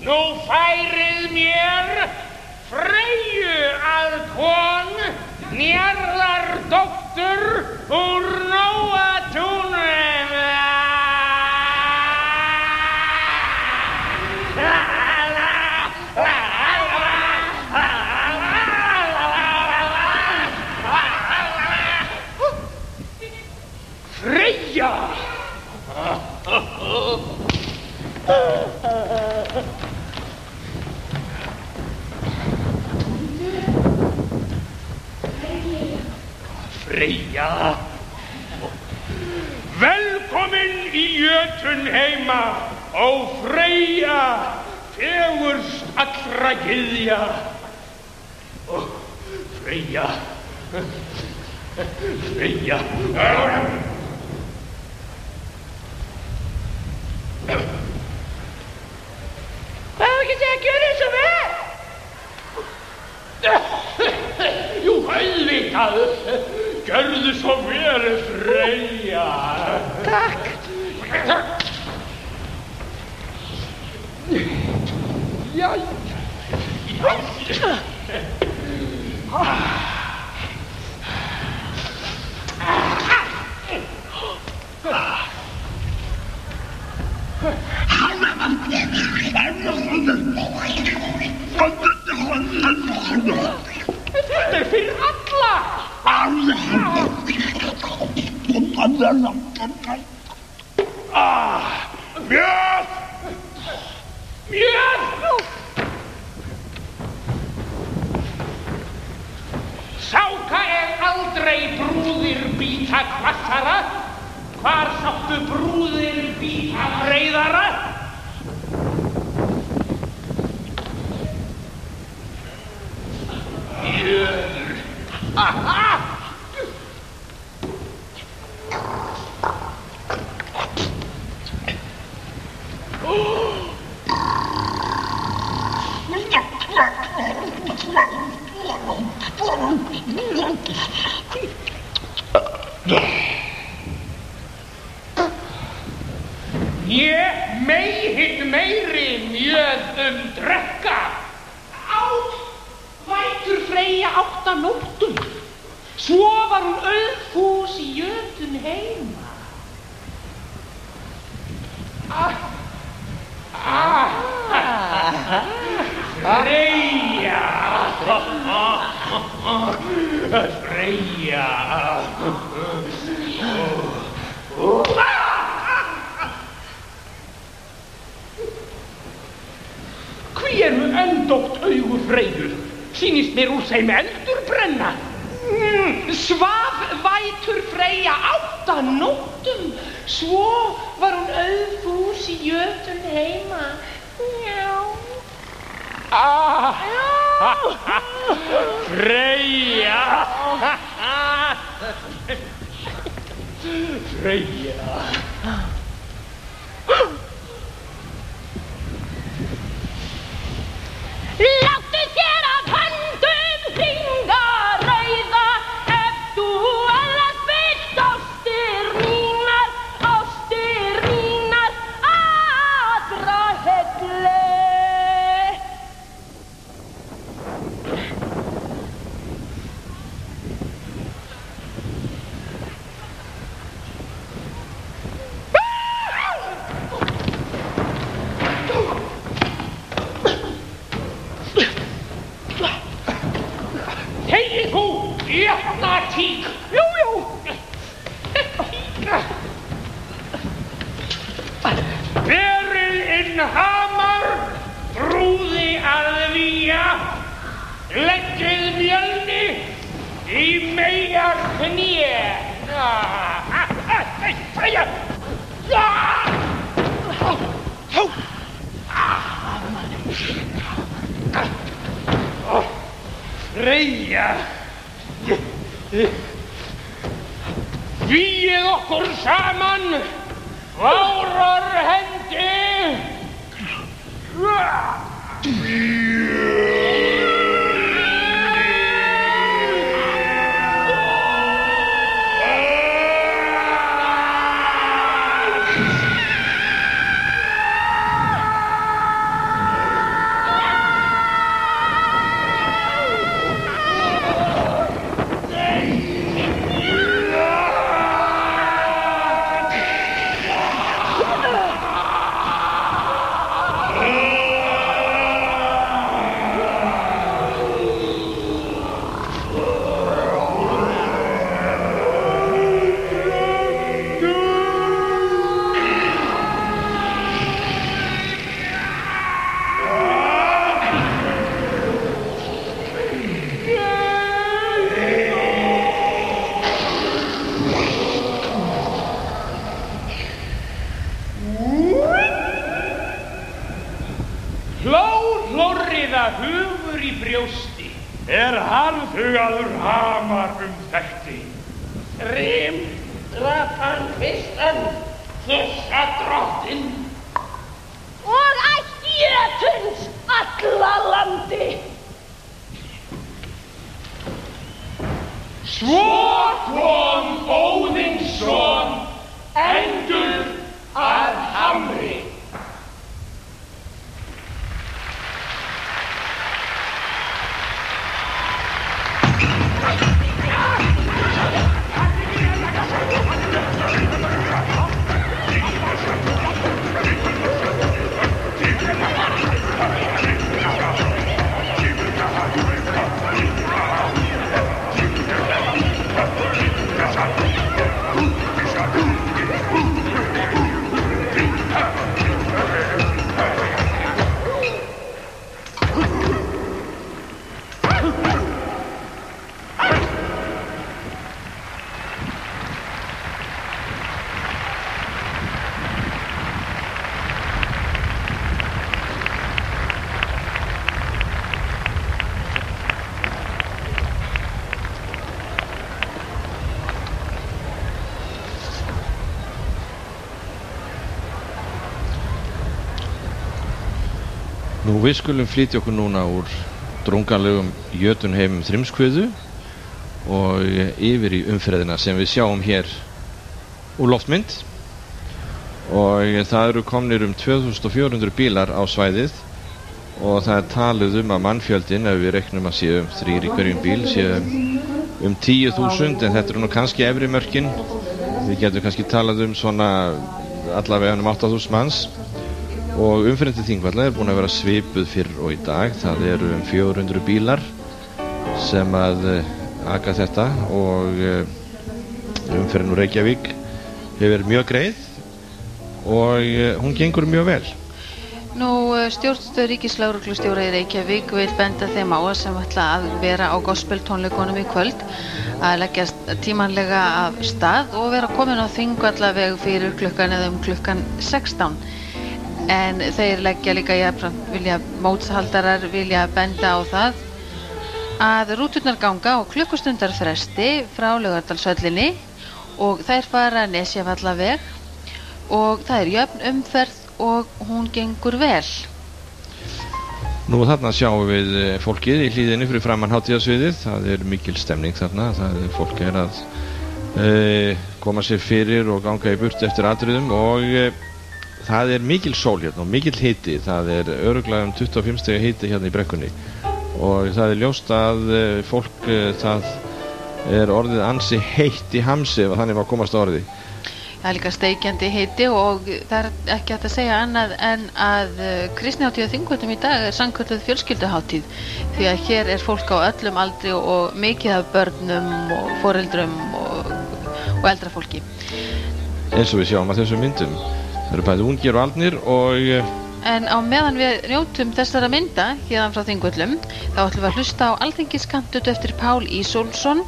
Nú færið mér Freyju að kon, Njarðardóttur úr Nóatúnum. Freyja! Freyja! Velkomin í Jötunheima, ó Freyja, fegurst allra gyðja. Ó, Freyja, Freyja. Hvað var ekki að segja, gjörðu svo vel? Jú, auðvitað. Gjörðu svo vel, Freyja. Takk. Já. Þetta fyrir alla! Mjöð! Mjöð! Sáka aldrei brúðir býta hvassara? Hvar sáttu brúðir býta breiðara? Mjöður! Aha! Ég meihitt meiri mjöð drekka. Vætur Freyja 8 nóttum. Svo var hún auðfús í Jötunheima. Freyja! Freyja! Freyju. Sýnist mér úr þeim eldur brenna. Svaf vætur Freyja 8 nóttum. Svo var hún auðfús í jötun heima. Já. Freyja. Freyja. Láttu þér af höndum hringa rauða ef þú ellast vilt ástir mínar allra helli. Hei þú, jötnatík. Jú. Verið inn hamar, brúði að víja, leggið mjölni í meyja kné. Freyja! Freyja, víið okkur saman, várar hendi. Hlórriða hugur í brjósti harðhugaður hamar þekkti. Rím drap hann fyrstan þessa drottinn og ætt jötuns alla landi. Svo kom Óðinsson endur að Hamri. Nú við skulum flytja okkur núna úr drungalegum jötunheimum Þrymskviðu og yfir í umferðina sem við sjáum hér úr loftmynd, og það eru komnir 2400 bílar á svæðið og það er talið að mannfjöldin, ef við reiknum að séu 3 í hverjum bíl, séu 10.000, en þetta eru nú kannski efri mörkin. Við getum kannski talað svona allavega 8.000 manns. Og umferðin til Þingvalla er búin að vera svipuð fyrr og í dag. Það eru 400 bílar sem að aka þetta, og umferðin úr Reykjavík hefur verið mjög greið og hún gengur mjög vel. Stjórnstöð ríkislögreglustjóra í Reykjavík vil benda þeim á sem ætla að vera á gospeltónleikunum í kvöld að leggja tímanlega af stað og vera komin á Þingvallaveg fyrir klukkan eða klukkan 16. En þeir leggja líka mótshaldarar vilja benda á það að rúturnar ganga á klukkustundarfresti frá Laugardalshöllinni og þær fara Nesjavallaveig og það jöfn umferð og hún gengur vel. Nú þarna sjáum við fólkið í hlíðinni fyrir framan hátíðasviðið. Það mikil stemning þarna. Fólk að koma sér fyrir og ganga í burt eftir atriðum og það mikil sól hérna og mikil hiti. Það örugglega 25 stiga hiti hérna í brekkunni og það ljóst að fólk það orðið ansi heitt í hamsi ef þannig var komast orði. Það líka steikjandi hiti og það ekki hægt að segja annað en að kristnihátíð á Þingvöllum í dag sannkölluð fjölskylduhátíð því að hér fólk á öllum aldri og mikið af börnum og foreldrum og eldra fólki. Eins og við sjáum að þessum myndum. Það bæði ungir og aldnir og... En á meðan við njótum þessara mynda hérðan frá Þingvöllum þá ætlum við að hlusta á alþingiskantut eftir Pál Ísólfsson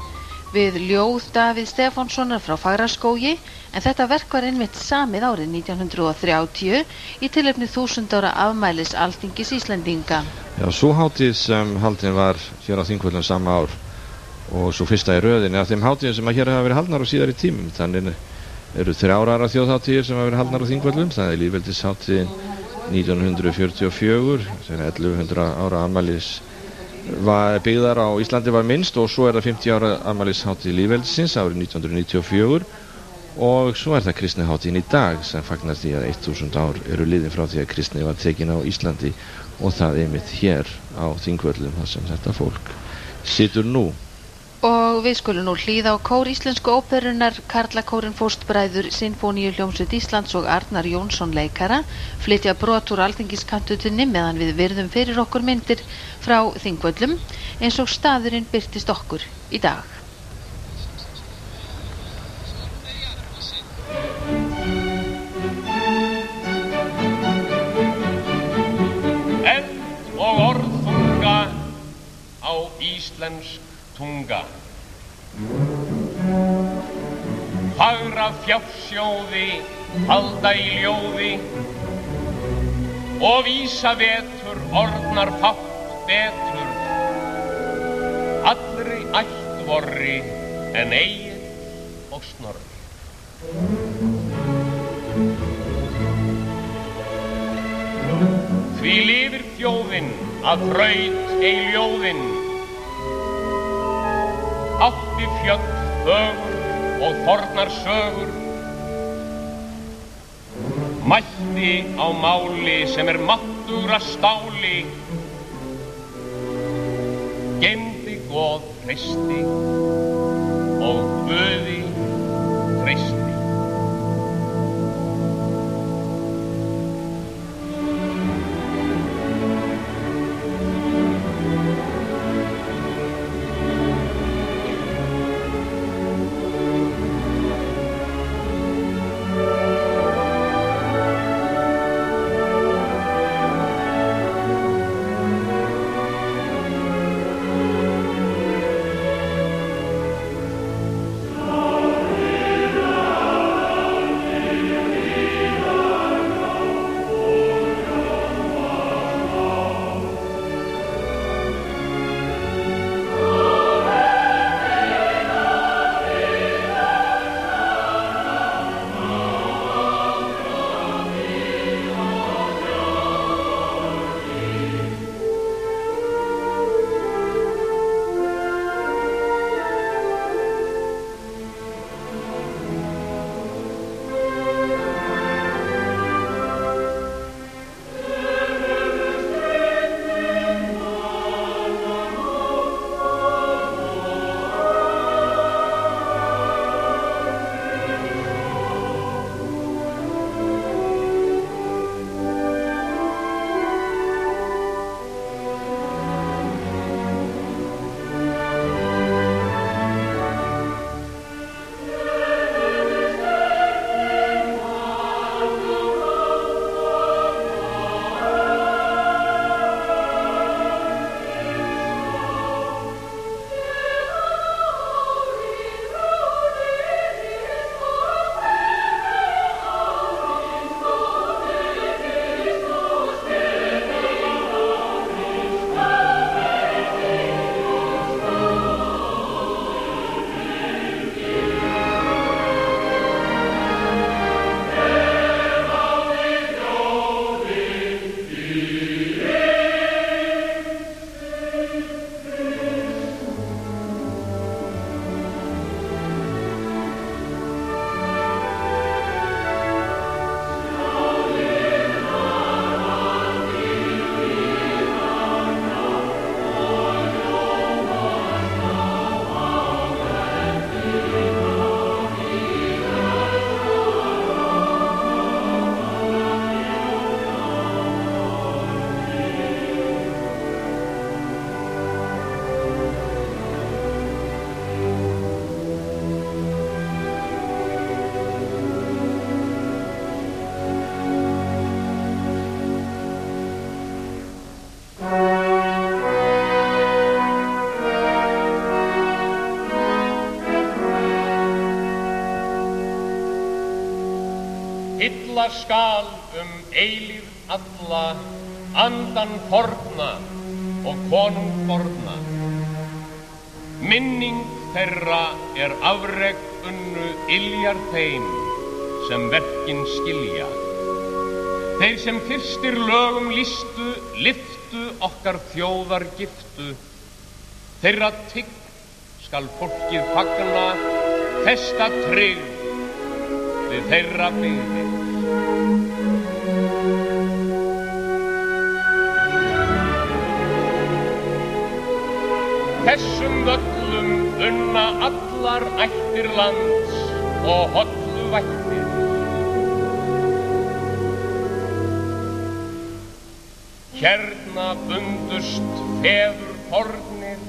við ljóð Davíð Stefánssonar frá Fagraskógi en þetta verk var einmitt samið árið 1930 í tilefni 1000 ára afmælis Alþingis Íslendinga. Já, sú hátíð sem haldin var hér á Þingvöllum sama ár og svo fyrsta í röðinni af þeim hátíðum sem hér hafa verið haldnar á síðari tímum. Þannig 3 ára þjóðhátíðir sem hafa verið haldnar á Þingvöllum. Það lýðveldishátíðin 1944 sem 1100 ára afmælis var byggðar á Íslandi var minnst og svo það 50 ára afmælishátíð lýðveldisins árið 1994 og svo það kristnihátíðin í dag sem fagnar því að 1000 ár liðin frá því að kristni var tekin á Íslandi og það einmitt hér á Þingvöllum þar sem þetta fólk situr nú. Og við skulum nú hlýða á kór íslensku óperunar Karlakórinn Fóstbræður Sinfóníuhljómsveit Íslands og Arnar Jónsson leikara flytja brot úr alþingiskantutinni meðan við virðum fyrir okkur myndir frá Þingvöllum eins og staðurinn birtist okkur í dag. Eld og orðþunga á íslensk tunga fagra fjársjóði halda í ljóði og vísa vetur orðnar fátt betur allri ættvorri en Egill og Snorri. Því lifir þjóðin að þraut ei ljóðin átti fjöll fögur og fornar sögur mælti á máli sem máttugra stáli geymdi goð hreysti og guði treysti. fylla skal eilífð alla, andan forna og konungsborna. Minning þeirra afrek unnu yljar þeim sem verkin skilja. Þeir sem fyrstir lögum lýstu, lyftu okkar þjóðar giftu. Þeirra tign skal fólkið fagna, festa tryggð við þeirra byggðir. Þessum völlum unna allar ættir lands og hollu vættir. Hérna bundust feður fornir,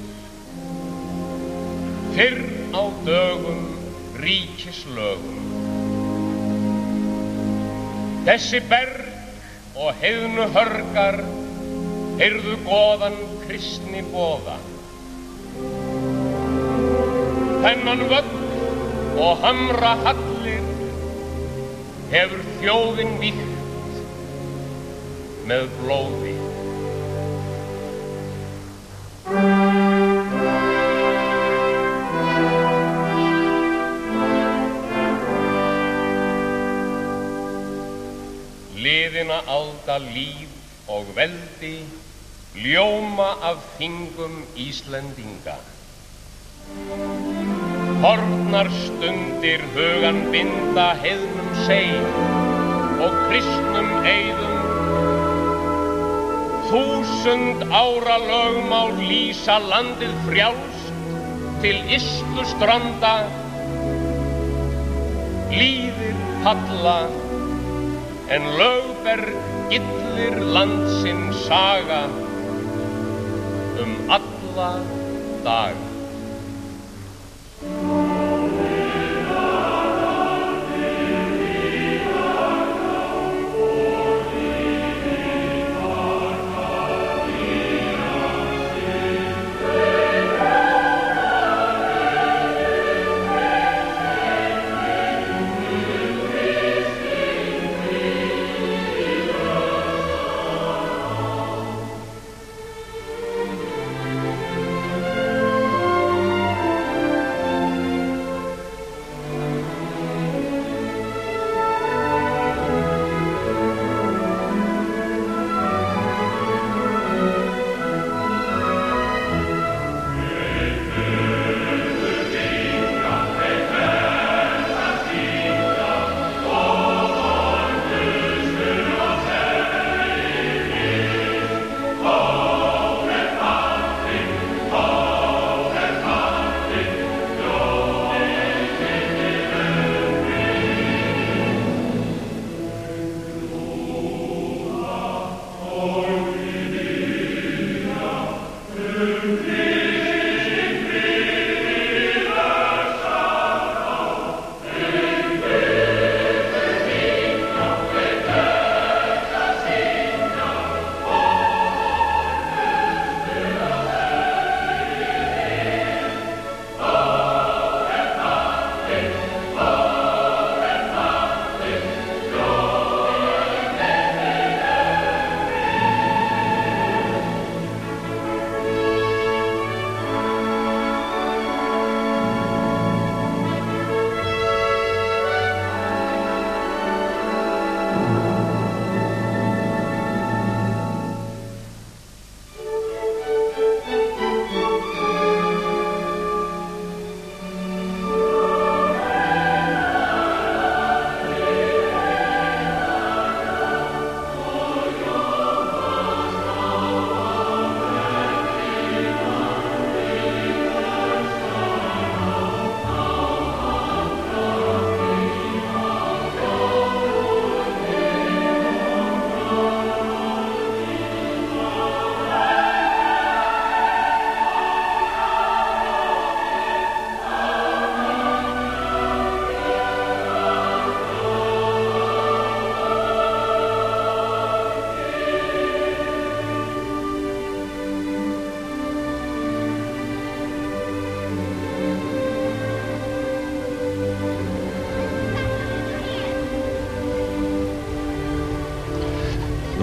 fyrr á dögum ríkislögum. Þessi berg og heiðnu hörgar heyrðu góðan kristni boða. Þennan völl og hamra hallir hefur þjóðin vígt með blóði. Liðina alda líf og veldi ljóma af þingum Íslendinga. Horfnar stundir hugan binda heiðnum seim og kristnum eiðum. 1000 ára lögmál lýsa landið frjálst til ystu stranda. Líðir falla en lögberg gillir landsins saga alla daga.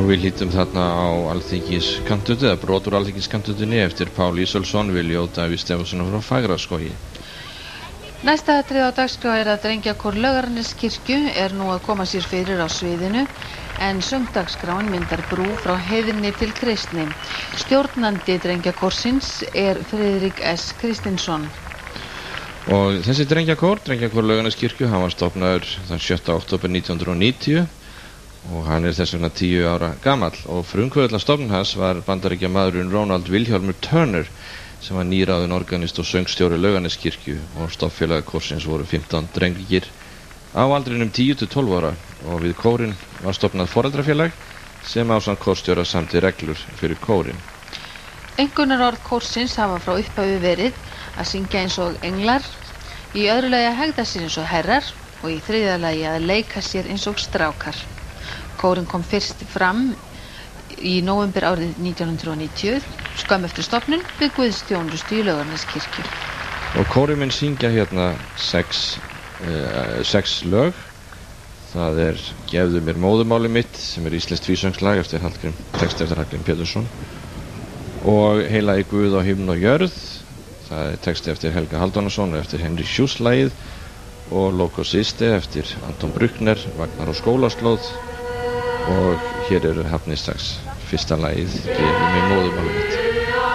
við hlýtum þarna á Alþingiskantötu, eða brot úr Alþingiskantötunni eftir Pál Ísölsson við ljóð Davíð Stefánsson frá Fagraskógi. Næsta atriði á dagskrá er að drengjakór Laugarneskirkju er nú að koma sér fyrir á sviðinu, en söngdagskráin myndar brú frá heiðinni til kristni. Stjórnandi drengjakórsins er Friðrik S. Kristinsson. Og þessi drengjakór Laugarneskirkju, hann var stofnaður þann 7. október 1990 og hann er þess vegna 10 ára gamall, og frumkvöðla stofnun hans var bandaríkjamaðurinn Ronald Wilhjálmur Turner, sem var nýráðinn organist og söngstjóri Laugarneskirkju, og stofnfélagakórsins voru 15 drengir á aldrinum 10 til 12 ára, og við kórinn var stofnað foreldrafélag sem ásamt kórstjóra samdi reglur fyrir kórinn. Einkunnarorð kórsins hafa frá upphafi verið að syngja eins og englar, í öðru lagi að hegða sér eins og herrar og í þriðja lagi að leika sér eins og strákar. Kórinn kom fyrst fram í nóvember árið 1990, skömmu eftir stofnun við guðsþjónustu í Laugarneskirkju. Og kórinn mun syngja hérna 6 lög. Það er Gefðu mér móðurmálið mitt, sem er íslenskt tvísöngslag eftir text eftir Hallgrím Pétursson, og Heilagi Guð á himn og jörð, það er texti eftir Helga Haldónason og eftir Henry Schultz lagið, og Logos Iste eftir Anton Bruckner, Vagnar og skólaslóð, og hér eru hafnistags fyrsta lagið, Gefðu mér móðurmálið mitt. Frá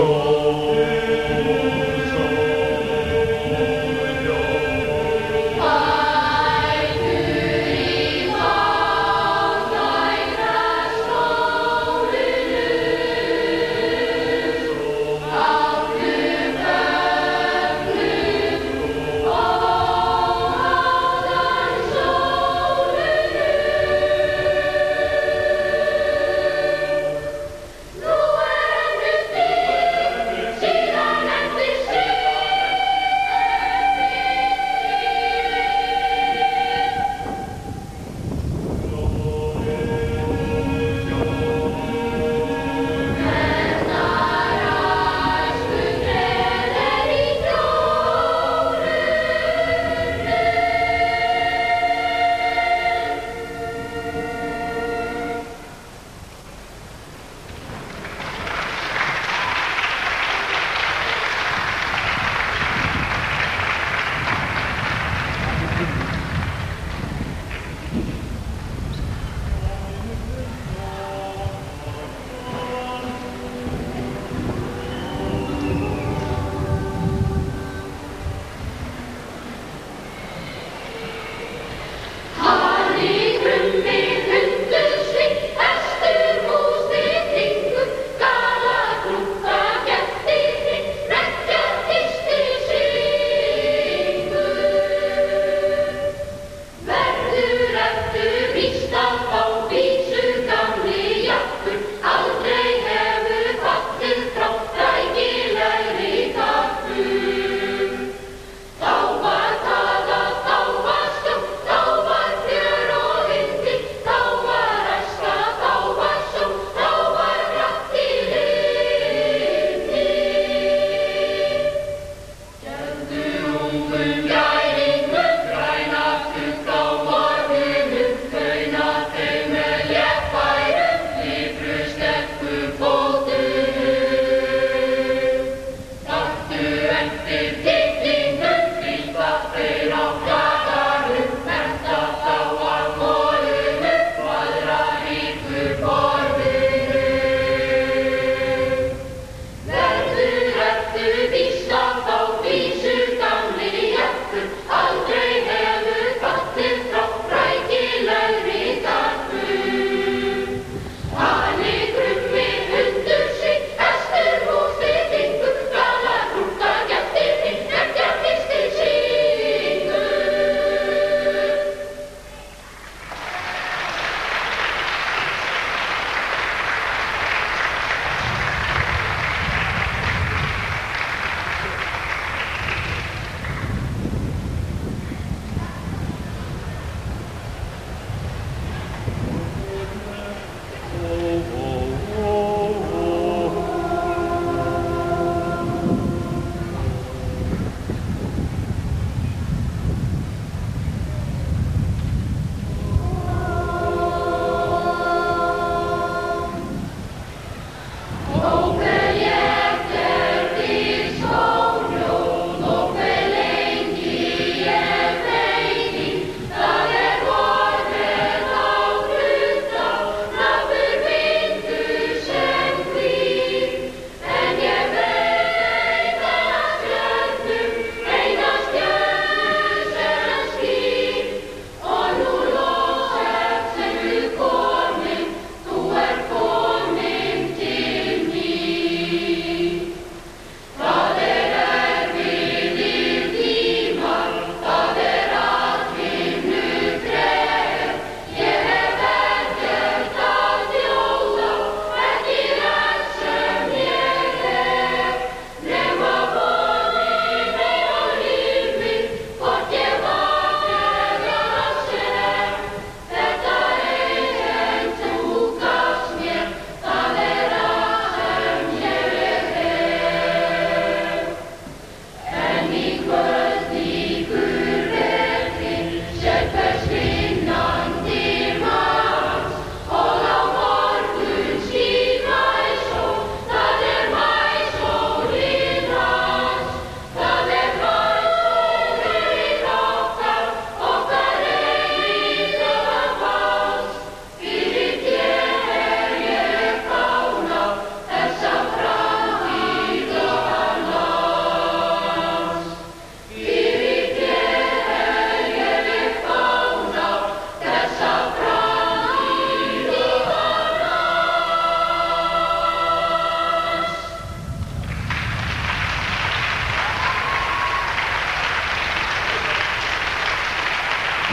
Verður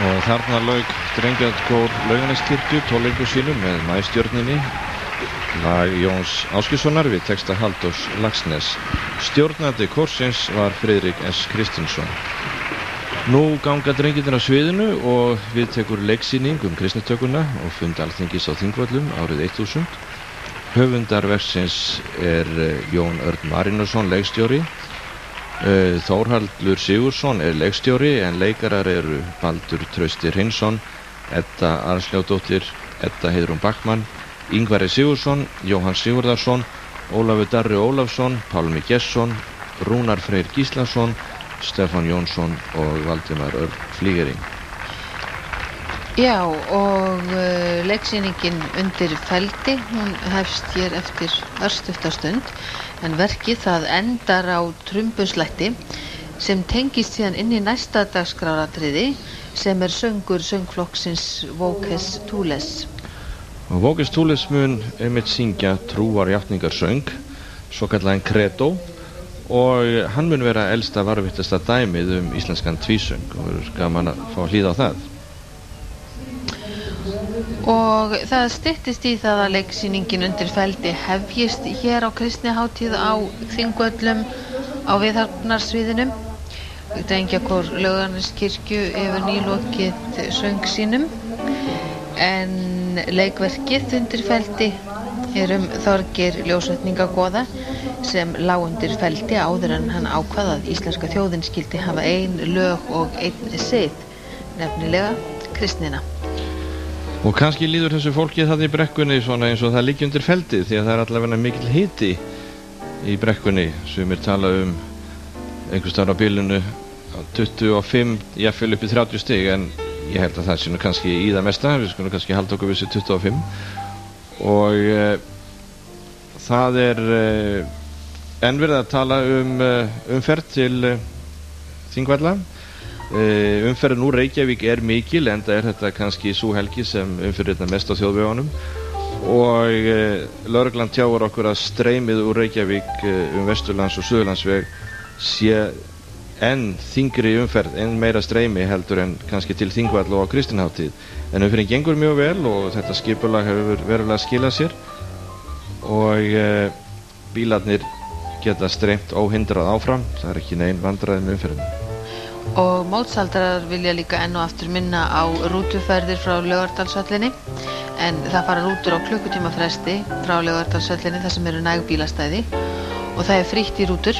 Og þarna lauk Drengjakór Laugarneskirkju tónleikum sínum með Maístjörninni, lag Jóns Ásgeirssonar við texta Halldórs Laxness. Stjórnandi kórsins var Friðrik S. Kristinsson. Nú ganga drengirnir á sviðinu og við tekur leiksýning kristnitökuna og fund Alþingis á Þingvöllum árið 1000. Höfundar verksins Jón Örn Marinusson, leikstjóri. Þórhallur Sigurðsson leikstjóri en leikarar eru Baldur Trausti Hreinsson, Edda Arnsljóðdóttir, Edda Heiðrún Backmann, Ingvari Sigurðsson, Jóhann Sigurðarsson, Ólafur Darri Ólafsson, Pálmi Gesson, Rúnar Freyr Gíslason, Stefán Jónsson og Valdimar Örn Flýgering. Já, og leiksýningin Undir feldi, hún hefst hér eftir örstutta stund, en verkið það endar á trumbuslætti sem tengist síðan inn í næsta dagskráratriði sem söngur söngflokksins Voces Tules. Og Voces Tules mun einmitt syngja trúarjátningarsöng, svokallaðan credo, og hann mun vera elsta varðvittasta dæmið íslenskan tvísöng og verður gaman að fá að hlýða á það. Og það styttist í það að leiksýningin Undir feldi hefjist hér á kristnihátíð á Þingvöllum á viðhafnarsviðinu. Drengjakór Laugarneskirkju hefur nýlokið söng sínum, en leikverkið Undir feldi Þorgeir ljósvetningagoða sem lá undir feldi áður en hann ákvað að íslenska þjóðin skyldi hafa ein lög og einn sið, nefnilega kristnina. Og kannski líður þessu fólki þarna í brekkunni svona eins og það liggi undir feldi, því að það allavega mikill hiti í brekkunni. Sumir tala einhvers staðar á bilinu 25, jafnvel upp í 30 stig, en ég held að það sé nú kannski í það mesta. Við skulum kannski halda okkur við þessi 25. Og það enn verið að tala umferð til Þingvalla. Umferðin úr Reykjavík mikil, enda þetta kannski sú helgi sem umferðin mest á þjóðvegunum, og lögreglan tjáir okkur að streymið úr Reykjavík Vesturlands- og Suðurlandsveg sé enn þyngri umferð, enn meira streymi heldur en kannski til Þingvall og á kristinhátíð. En umferðin gengur mjög vel og þetta skipulag hefur verulega skilað sér og bílarnir geta streymt óhindrað áfram. Það ekki nein vandræði með umferðin. Og mótsaldarar vilja líka enn og aftur minna á rútuferðir frá Laugardalshöllinni, en það fara rútur á klukkutíma fresti frá Laugardalshöllinni þar sem næg bílastæði og það frítt í rútur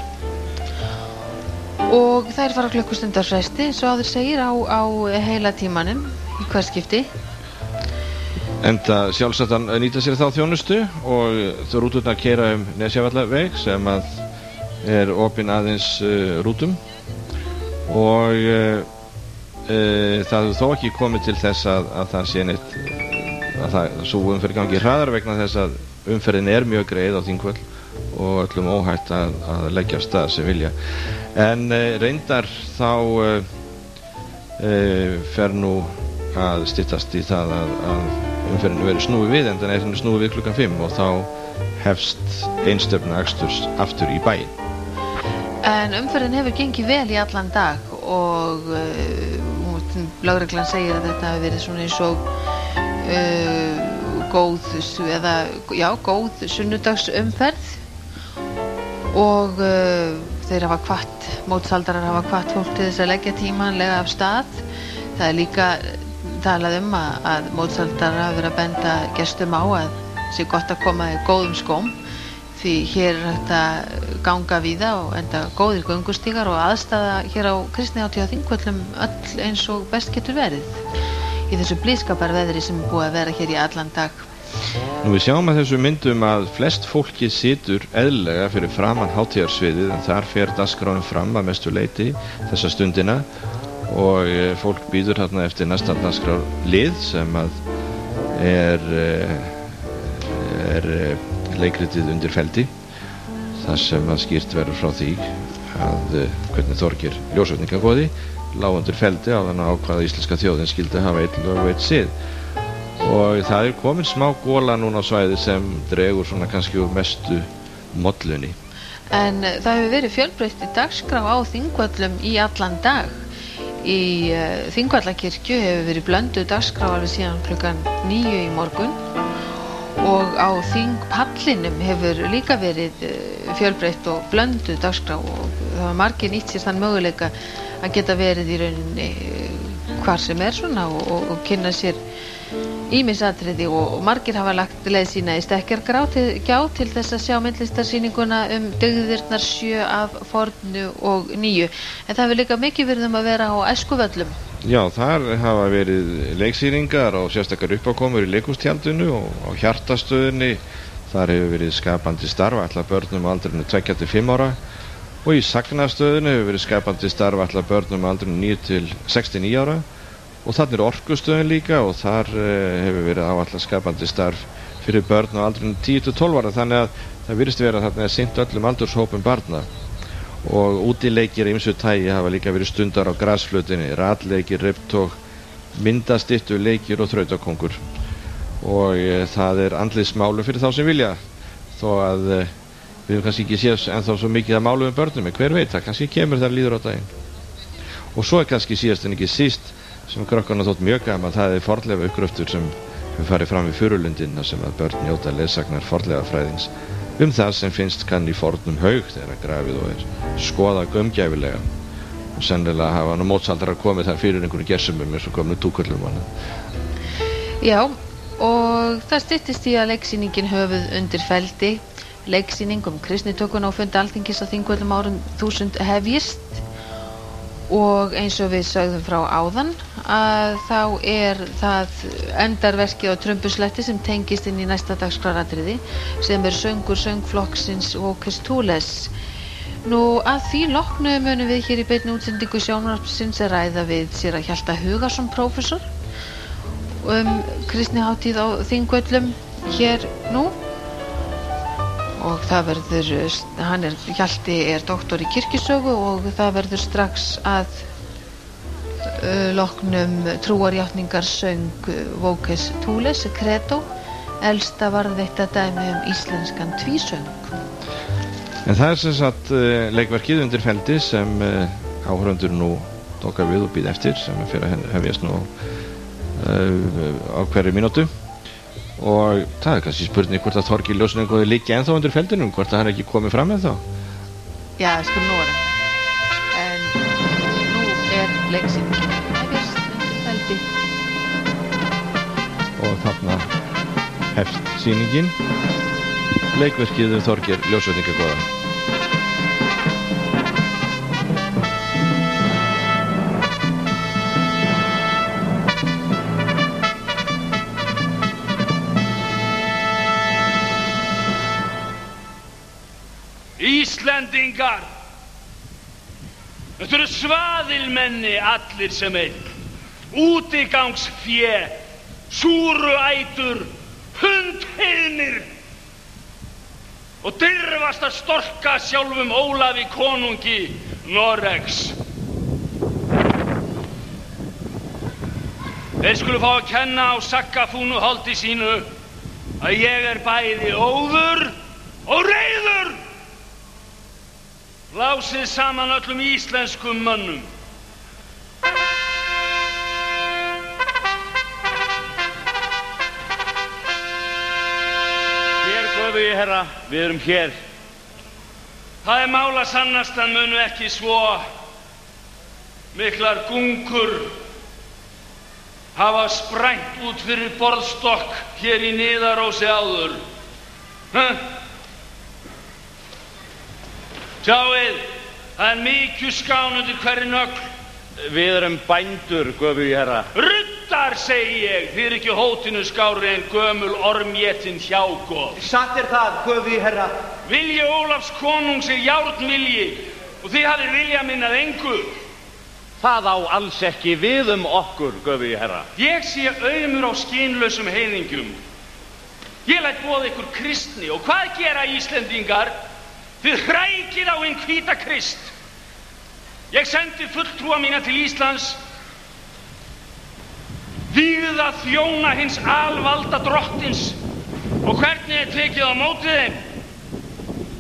og þær fara klukkustundar fresti, svo áður segir, á heila tímanum í hver skipti. Enda sjálfsagt að nýta sér þá þjónustu og þau rúturnar keyra Nesjavallaveg sem að opinn aðeins rútum. Og það hefur þó ekki komið til þess að það sé neitt að sú umferð gangi hraðar vegna þess að umferðin mjög greið á Þingvöll og öllum óhætt að leggja af stað sem vilja. En reyndar þá fer nú að styttast í það að umferðin verið snúið við, en þannig snúið við klukkan 5 og þá hefst einstefna aksturs aftur í bæinn. En umferðin hefur gengið vel í allan dag og lögreglan segir að þetta hefur verið svona eins og góð sunnudagsumferð og þeir hafa hvatt, mótsaldarar hafa hvatt fólk til þess að leggja tímanlega af stað. Það líka talað að mótsaldarar hafa verið að benda gestum á að sé gott að koma í góðum skóm, því hér hægt að ganga víða og enda góðir göngustígar og aðstaða hér á kristnihátíð á Þingvöllum öll eins og best getur verið í þessu blíðskaparveðri sem búið að vera hér í allan dag. Nú við sjáum að þessu myndum að flest fólki situr eðlilega fyrir framan hátíðarsviðið, en þar fer dagskráin fram að mestu leyti þessa stundina og fólk bíður þarna eftir næsta dagskrárlið sem að leikritið Undir feldi, þar sem að skýrt verður frá því að hvernig Þorgeir ljósvetningagoði lá undir feldi á þannig ákvað íslenska þjóðin skyldi hafa einn lög og einn sið. Og það komin smá gola núna á svæði sem dregur svona kannski úr mestu mollunni. En það hefur verið fjölbreytt í dagskrá á Þingvöllum í allan dag. í Þingvallakirkju hefur verið blönduð dagskrá alveg síðan klukkan 9 í morgun og á þingpallinum hefur líka verið fjölbreytt og blönduð dagskrá og það var margir nýtt sér þann möguleika að geta verið í rauninni hvar sem svona og kynna sér ýmis atriði og margir hafa lagt leið sína í Stekkjargjá til þess að sjá myndlistarsýninguna dygðirnar 7 af fornu og nýju. En það hefur líka mikið verið að vera á æskuvöllum. Já, þar hafa verið leiksýningar og sérstakar uppákomur í leikhústjaldinu og á Hjartastöðinni. Þar hefur verið skapandi starf ætla börnum á aldrinum 2 til 5 ára og í Sagnastöðinni hefur verið skapandi starf ætla börnum á aldrinum 9 til 69 ára. Og þannig Orkustöðin líka og þar hefur verið áallega skapandi starf fyrir börn á aldrinum 10 til 12 ára þannig að það virðist vera þarna sinnt öllum aldurshópum barna og útileikir ýmsu tagi hafa líka verið stundar á grasflötinni, ratleikir, ribbtók, myndastittu, leikir og þrautakongur og það andlitsmálum fyrir þá sem vilja þó að við höfum kannski ekki séð ennþá svo mikið að málum börnum en hver veit það, kannski kemur þar líður á daginn og svo kannski síðast en ekki síst sem krökkarna þótt mjög gaman, það fornleifa uppgröftur sem við farið fram í Furulundin sem að börn njóta leiðsagnar fornleifafræðings það sem finnst kann í fornum haug þegar grafið og skoða gaumgæfilega og sennilega hafa nú mótsaldrar komið þar fyrir einhverjum gersumum eins og komnu túkullum Já, og það styttist í að leiksýningin höfuð undir feldi leiksýning kristnitökun á fundi Alþingis á Þingvöllum árum 1000 hefjist og eins og við sögðum frá áðan að þá það endarverkið á Trumbusletti sem tengist inn í næsta dagskráraatriði sem söngur söngflokksins Vocus Tules. Nú að því loknu munum við hér í beinni útsendingu sjónvarpsins að ræða við séra Hjalta Hugason prófessor kristnihátíð á Þingvöllum hér nú og það verður, Hjalti doktor í kirkjusögu og það verður strax að loknum trúarjátningarsöng Vocus Tules, Credo, elsta varðveitta dæmi íslenskan tvísöng. En það sem sagt leikverkið undir feldi sem áhorfendur nú tóka við og býð eftir sem fyrir að hefjast nú á hverju mínútu og það kannski spurning hvort að Þorgeir Ljósningóði liggi ennþá undir feldinum, hvort að hann ekki komið fram ennþá. Já, sko nú en nú leiksýningin hefjast undir feldi. Og þarna hefst sýningin, leikverkið Þorgeir Ljósningóða. Íslendingar, þetta eru svaðilmenni allir sem einn, útigangsfé, súruætur, hundheiðnir og dirfast að storka sjálfum Ólafi konungi Noregs. Þeir skulu fá að kenna á sakkafúnuholdi sínu að ég bæði óður og reiður. Lásið saman öllum íslenskum mönnum. Hér göfugi herra, við erum hér. Það mál að sannast að munu ekki svo miklar gungur hafa sprænt út fyrir borðstokk hér í Niðarósi áður. Sjáið, það mikið skán undir hverri nögl. Við erum bændur, göfugi herra. Ruddar, segi ég, þið ekki hótinu skárri en gömul ormjettin hjágoð. Satt það, göfugi herra. Vilji Ólafs konungs járnvilji og þið hafið vilja minn að engu. Það á alls ekki við okkur, göfugi herra. Ég sé aumur á skynlausum heiðingjum. Ég læt boða ykkur kristni og hvað gera Íslendingar? Þið hrækið á hinn hvíta Krist. Ég sendi fulltrúa mína til Íslands, vígða þjóna hins alvalda drottins og hvernig tekið á móti þeim?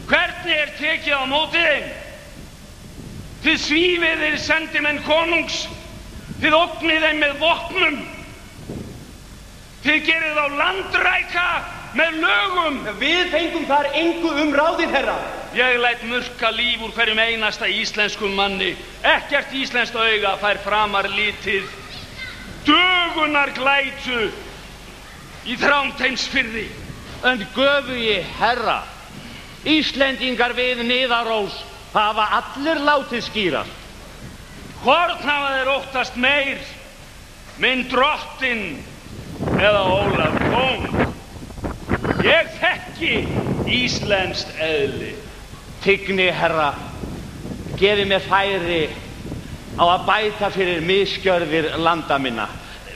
Hvernig tekið á móti þeim? Þið svífiðir sendimenn konungs Þið ógnið þeim með vopnum. Þið gerið þá landræka með lögum. Við fengum þar engu ráðið, herra. Ég læt murka líf úr hverjum einasta íslenskum manni. Ekkert íslenskt auga fær framar litið dögunar glætu í Þrándheimsfirði. En göfugi herra, Íslendingar við Niðarós hafa allir látið skýrast. Hvorn hafa þeir óttast meir, minn drottinn eða Ólaf kóng? Ég þekki íslenskt eðli. Tigni, herra, gefi mér færi á að bæta fyrir misgjörðir landa minna.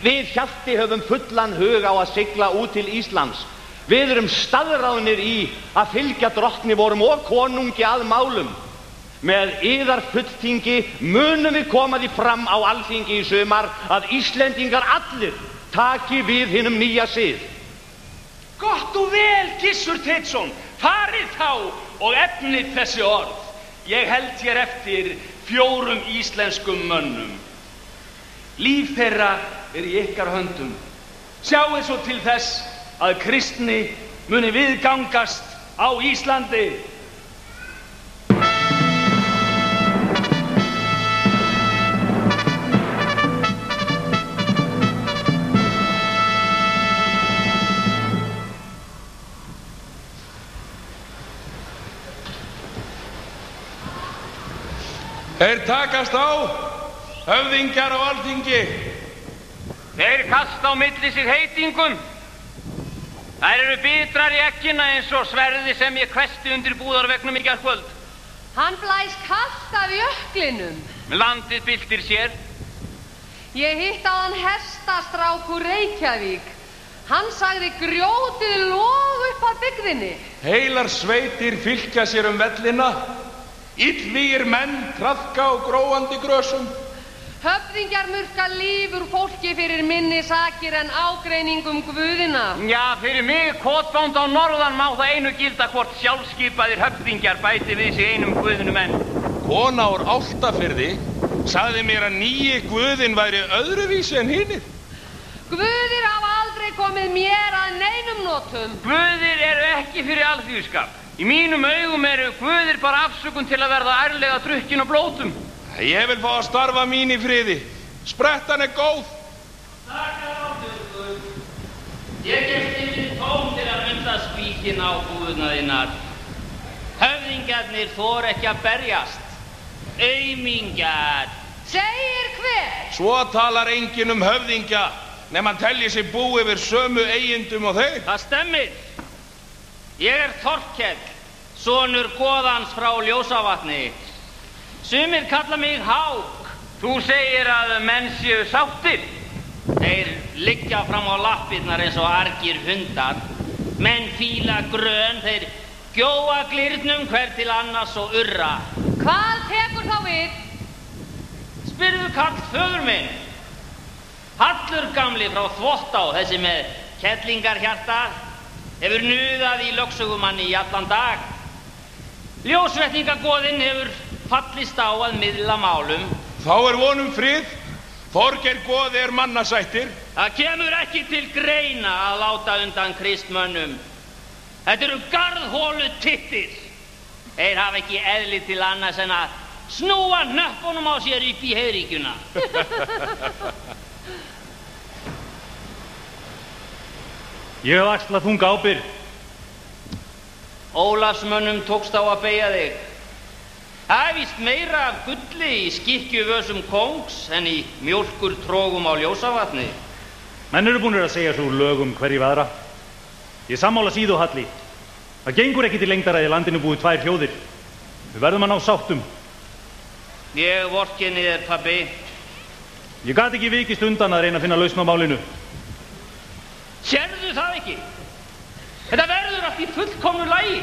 Við Hjalti höfum fullan hug á að sigla út til Íslands. Við erum staðráðnir í að fylgja drottni vorum og konungi að málum. Með yðar fulltingi munum við koma því fram á alþingi í sumar að Íslendingar allir taki við hinum nýja sið. Gott og vel, Gissur Teitsson, farið þá og efnið þessi orð. Ég held hér eftir 4 íslenskum mönnum. Líf þeirra er í ykkar höndum. Sjáið svo til þess að kristni muni viðgangast á Íslandi. Þeir takast á, höfðingjar á alþingi. Þeir kasta á milli sig heitingum. Þær eru bitrar í eggina eins og sverði sem ég hvesti undir búðarveggnum í gærkvöld. Hann blæs kalt af jöklinum. Landið byltir sér. Ég hitt á hann hestastrák úr Reykjavík. Hann sagði grjótið log upp að byggðinni. Heilar sveitir fylkja sér vellina. Illvígir menn traðka á gróandi grösum. Höfðingjar murka líf úr fólki fyrir minni sakir en ágreiningum guðina. Já, fyrir mig, kotbánd á norðan, má það einu gilda hvort sjálfskipaðir höfðingjar bæti við sig einum guðinum enn. Kona úr Álftafirði sagði mér að nýji guðin væri öðruvísi en hinir. Guðir hafa aldrei komið mér að neinum notum. Guðir eru ekki fyrir alþýðskap. Í mínum augum eru guðir bara afsökun til að verða ærlega drukkin og blótum. Ég vil fá að starfa mín í friði. Sprettan góð. Takk að Guð. Ég gefst yfir tóm til að mynda spíkin á búðnaðinnar. Höfðingjarnir þor ekki að berjast. Aumingjar. Segir hver? Svo talar enginn höfðingja, nema hann telji sig bú yfir sömu eigindum og þeir. Það stemmir. Ég Þorkell, sonur goðans frá Ljósavatni. Sumir kalla mig Hák. Þú segir að menn séu sáttir. Þeir liggja fram á lappirnar eins og argir hundar. Menn fíla grön, þeir gjóa glyrnum hver til annars og urra. Hvað tekur þá við? Spyrðu Karl föður minn. Hallur gamli frá Þvottá, þessi með kettlingarhjarta, hefur nuðað í lögsögumanni í allan dag. Ljósvetningagoðinn hefur fallist á að miðla málum. Þá von frið. Þorgeir goði mannasættir. Það kemur ekki til greina að láta undan kristmönnum. Þetta eru garðhólu tittir. Þeir hafa ekki eðli til annars en að snúa hnöppunum á sér upp í heiðríkjuna. Ég hef axlað þunga ábyrgð. Ólafsmönnum tókst á að beygja þig. Það víst meira af gulli í skikkjuvösum kóngs en í mjólkurtrógum á Ljósavatni. Menn eru búnir að segja svo lögum hverju aðra. Ég sammála síðu Halli. Það gengur ekki til lengdar að í landinu búi 2 þjóðir. Við verðum að ná sáttum. Ég vorkenni þér, pabbi. Ég gat ekki vikist undan að reyna að finna lausn á málinu. Sérðu það ekki? Þetta verður allt í fullkomnu lagi.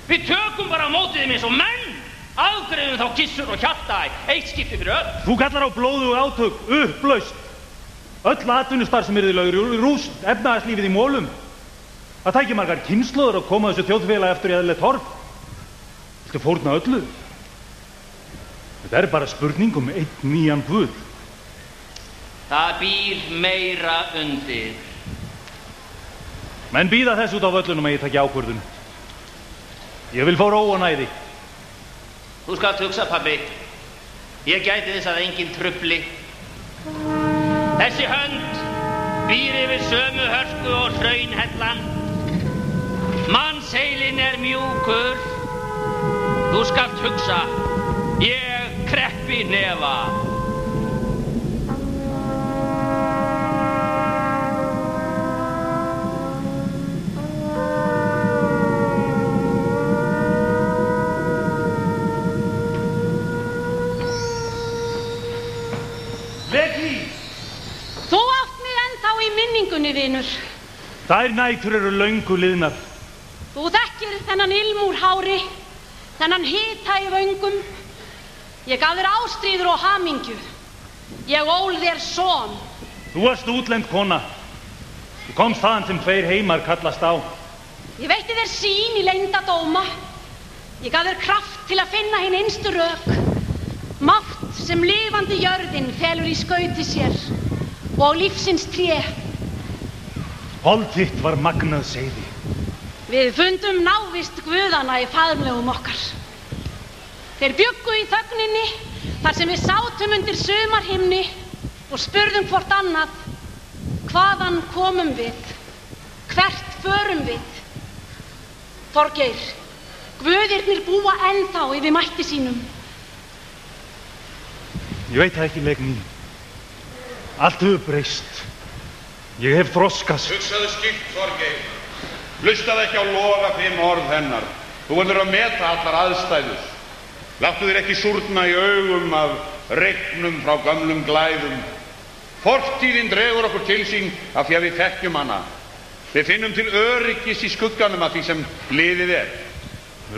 Við tökum bara á móti þeim eins og menn. Afgreiðum þá Gissur og Hjalta eitt skipti fyrir öll. Þú kallar á blóðug átök, upplaust. Öll atvinnustarfsemi yrði lögð í rúst, efnahagslífið í mólum. Það tæki margar kynslóðir að koma þessu þjóðfélagi eftir í eðlilegt horf. Viltu fórna öllu? Þetta er bara spurning einn nýjan guð. Það býr meira undir. Menn bíða þess út á völlunum að ég taki ákvörðun. Ég vil fá ró og næði. Þú skalt hugsa, pabbi. Ég gæti þess að enginn trufli. Þessi hönd býr yfir sömu hörku og hraunhellan. Mannsheilinn mjúkur. Þú skalt hugsa. Ég kreppi hnefa. Þú átt mig ennþá í minningunni, vinur. Þær nætur eru löngu liðnar. Þú þekkir þennan ilm úr hári, þennan hita í vöngum. Ég gaf þér ástríður og hamingju. Ég ól þér son. Þú varst útlend kona. Þú komst þaðan sem tveir heimar kallast á. Ég veitti þér sýn í leyndadóma. Ég gaf þér kraft til að finna hinn innstu rök. Mátt sem lifandi jörðin felur í skauti sér og lífsins tré. Hold þitt var magnað seiði. Við fundum návist guðana í faðmlegum okkar. Þeir bjuggu í þögninni þar sem við sátum undir sumarhimni og spurðum hvort annað: hvaðan komum við? Hvert förum við? Þorgeir, guðirnir búa ennþá yfir mætti sínum. Ég veit það ekki, Legný. Allt hefur breyst. Ég hef þroskast. Hugsaðu skýrt, Þorgeir. Hlustaðu ekki á logafimm orð hennar. Þú verður að meta allar aðstæður. Láttu þér ekki súrna í augum af regnum frá gömlum glæðum. Fortíðin dregur okkur til sín af því að við þekkjum hana. Við finnum til öryggis í skugganum af því sem liðið er.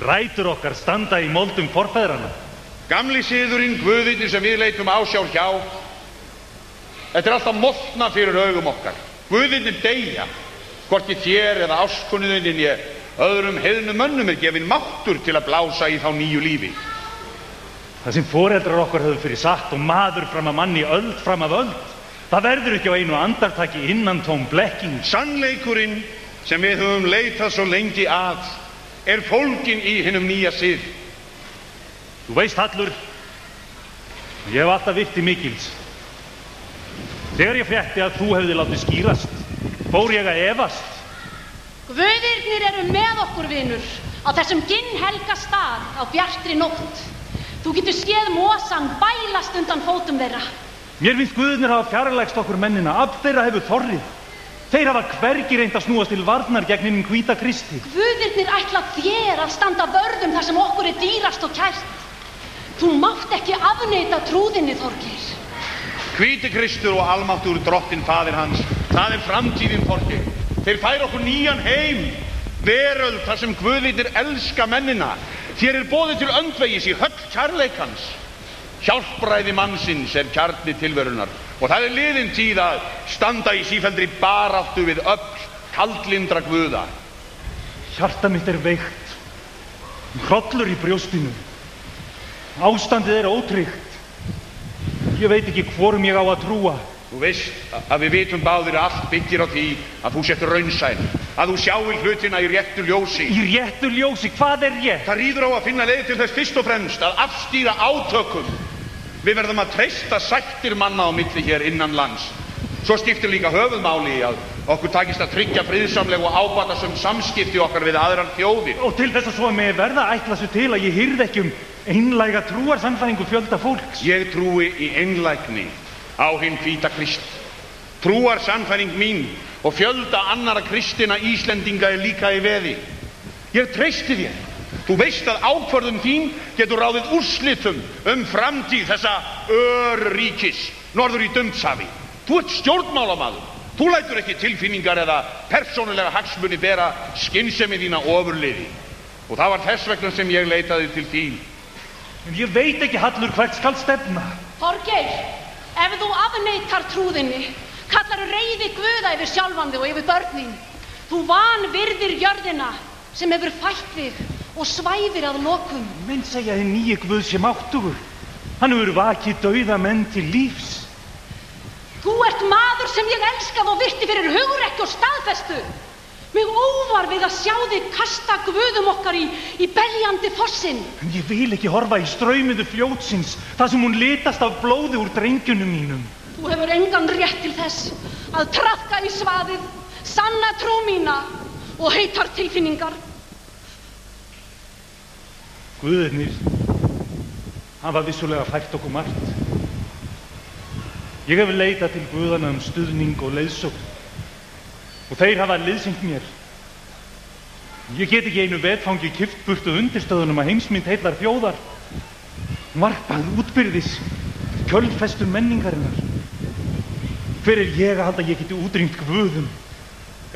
Rætur okkar standa í moldum forfeðrana. Gamli siðurinn, guðirnir sem við leitum ásjár hjá, þetta er alltaf moltna fyrir augum okkar. Guðirnir deyja, hvorki þér eða ástkunniðinni né öðrum heiðnum mönnum er gefinn máttur til að blása í þá nýju lífi. Það sem foreldrar okkar höfðu fyrir satt og maður fram að manni, öld fram að öld, það verður ekki á einu andartaki innantóm blekking. Sannleikurinn sem við höfum leitað svo lengi að er fólginn í hinum nýja sið. Þú veist, Hallur, ég hef alltaf virt í mikils. Þegar ég frétti að þú hefði látið skýrast, fór ég að efast. Guðirnir eru með okkur, vinur, á þessum ginnhelga stað á bjartri nótt. Þú getur séð mosan bælast undan fótum þeirra. Mér finnst guðirnir hafa fjarlægst okkur mennina, af þeirra hefur þorrið. Þeir hafa hvergi reynt að snúast til varnar gegn hinum hvíta Kristi. Guðirnir ætla þér að standa vörðum þar sem okkur er dýrast og kært. Þú mátt ekki afneita trúðinni, Þorgeir. Hvíti Kristur og almáttur drottinn faðir hans, það er framtíðin, Þorgeir. Þeir færa okkur nýjan heim, veröld þar sem guðirnir elska mennina. Þér er boðið til öndvegis í höll kærleikans. Hjálpræði mannsins er kjarni tilverunar og það er liðin tíð að standa í sífelldri baráttu við öfl kaldlyndra guða. Hjarta mitt er veikt, hrollur í brjóstinu. Ástandið er ótryggt. Ég veit ekki hvorum ég á að trúa. Þú veist að við vitum báðir að allt byggir á því að þú sért raunsæl, að þú sjáir hlutina í réttu ljósi. Í réttu ljósi? Hvað er rétt? Það ríður á að finna leið til þess fyrst og fremst að afstýra átökum. Við verðum að treysta sættir manna á milli hér innan lands. Svo skiptir líka höfuðmáli að okkur takist að tryggja friðsamleg og ábatasöm samskipti okkar við aðrar þjóðir. Og til þess að svo með verða ætla svo til að ég hyrði ekki einlæga trúarsannfæringu fjölda fólks. Ég trúi í einlægni á hinn hvíta Krist. Trúarsannfæring mín og fjölda annara kristina Íslendinga er líka í veði. Ég treysti þér. Þú veist að ákvörðun þín getur ráðið úrslitum framtíð þessa örríkis norður í Dundshafi. Þú ert stjórnmálamaður. Þú lætur ekki tilfinningar eða persónulega hagsmuni bera skynsemi þína ofurliði. Og það var þess vegna sem ég leitaði til þín. En ég veit ekki, Hallur, hvert skal stefna. Þorgeir, ef þú afneitar trúðinni, kallar reiði Guða yfir sjálfan þig og yfir börnin. Þú vanvirðir jörðina sem hefur fætt þig og svæfir að lokum. Menn segja hinn nýi Guð sé máttugur. Hann hefur vakið dauða menn til lífs. Þú ert maður sem ég elskaði og virti fyrir hugrekki og staðfestu. Mig óvar við að sjá þig kasta guðum okkar í beljandi fossinn. En ég vil ekki horfa í straumiðu fljótsins, þar sem hún litast af blóði úr drengjunum mínum. Þú hefur engan rétt til þess að traðka í svaðið, sanna trú mína og heitar tilfinningar. Guðirnir hafa vissulega fært okkur margt. Ég hef leitað til guðana stuðning og leiðsögn og þeir hafa liðsinnt mér. Ég get ekki einu vetfangi kippt burtu undirstöðunum að heimsmynd heillar þjóðar, varpað útbyrðis, kjölfestum menningarinnar. Hver ég að halda ég geti útrýmt guðum?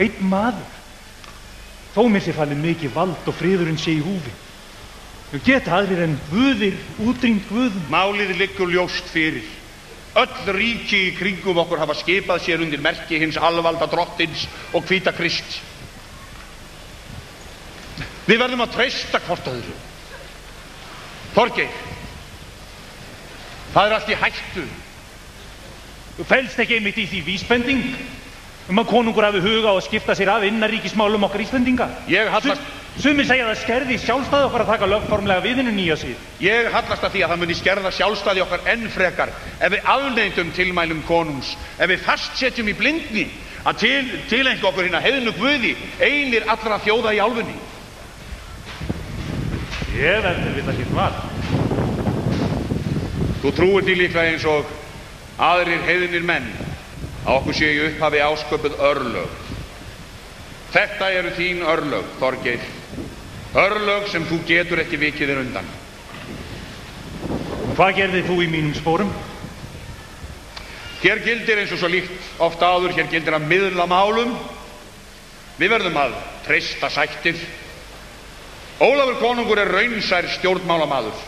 Einn maður. Þó mér sé falið mikið vald og friðurinn sé í húfi. Geta aðrir en guðir útrýmt guðum? Málið liggur ljóst fyrir. Öll ríki í kringum okkur hafa skipað sér undir merki hins alvalda drottins og hvíta Krists. Við verðum að treysta hvort öðru. Þorgeir, það allt í hættu. Þú fellst ekki einmitt í því vísbending að konungur hafi huga á að skipta sér af innanríkismálum okkar Íslendinga? Ég hallast... Sumir segja það skerði sjálfstæði okkar að taka lögformlega við hinu nýja síð. Ég hallast að því að það muni skerða sjálfstæði okkar enn frekar ef við afneitum tilmælum konungs, ef við fastsetjum í blindni að tileinka okkur hina heiðnu guði, einir allra þjóða í álfunni. Ég verður við það hér var. Þú trúir því líklega eins og aðrir heiðnir menn að okkur sé í upphafi ásköpuð örlög. Þetta eru þín örlög, Þorgeir. Örlög sem þú getur ekki vikið þér undan. Hvað gerðir þú í mínum spórum? Hér gildir eins og svo líkt oft áður, hér gildir að miðla málum. Við verðum að treysta sættir. Ólafur konungur er raunsær stjórnmálamaður.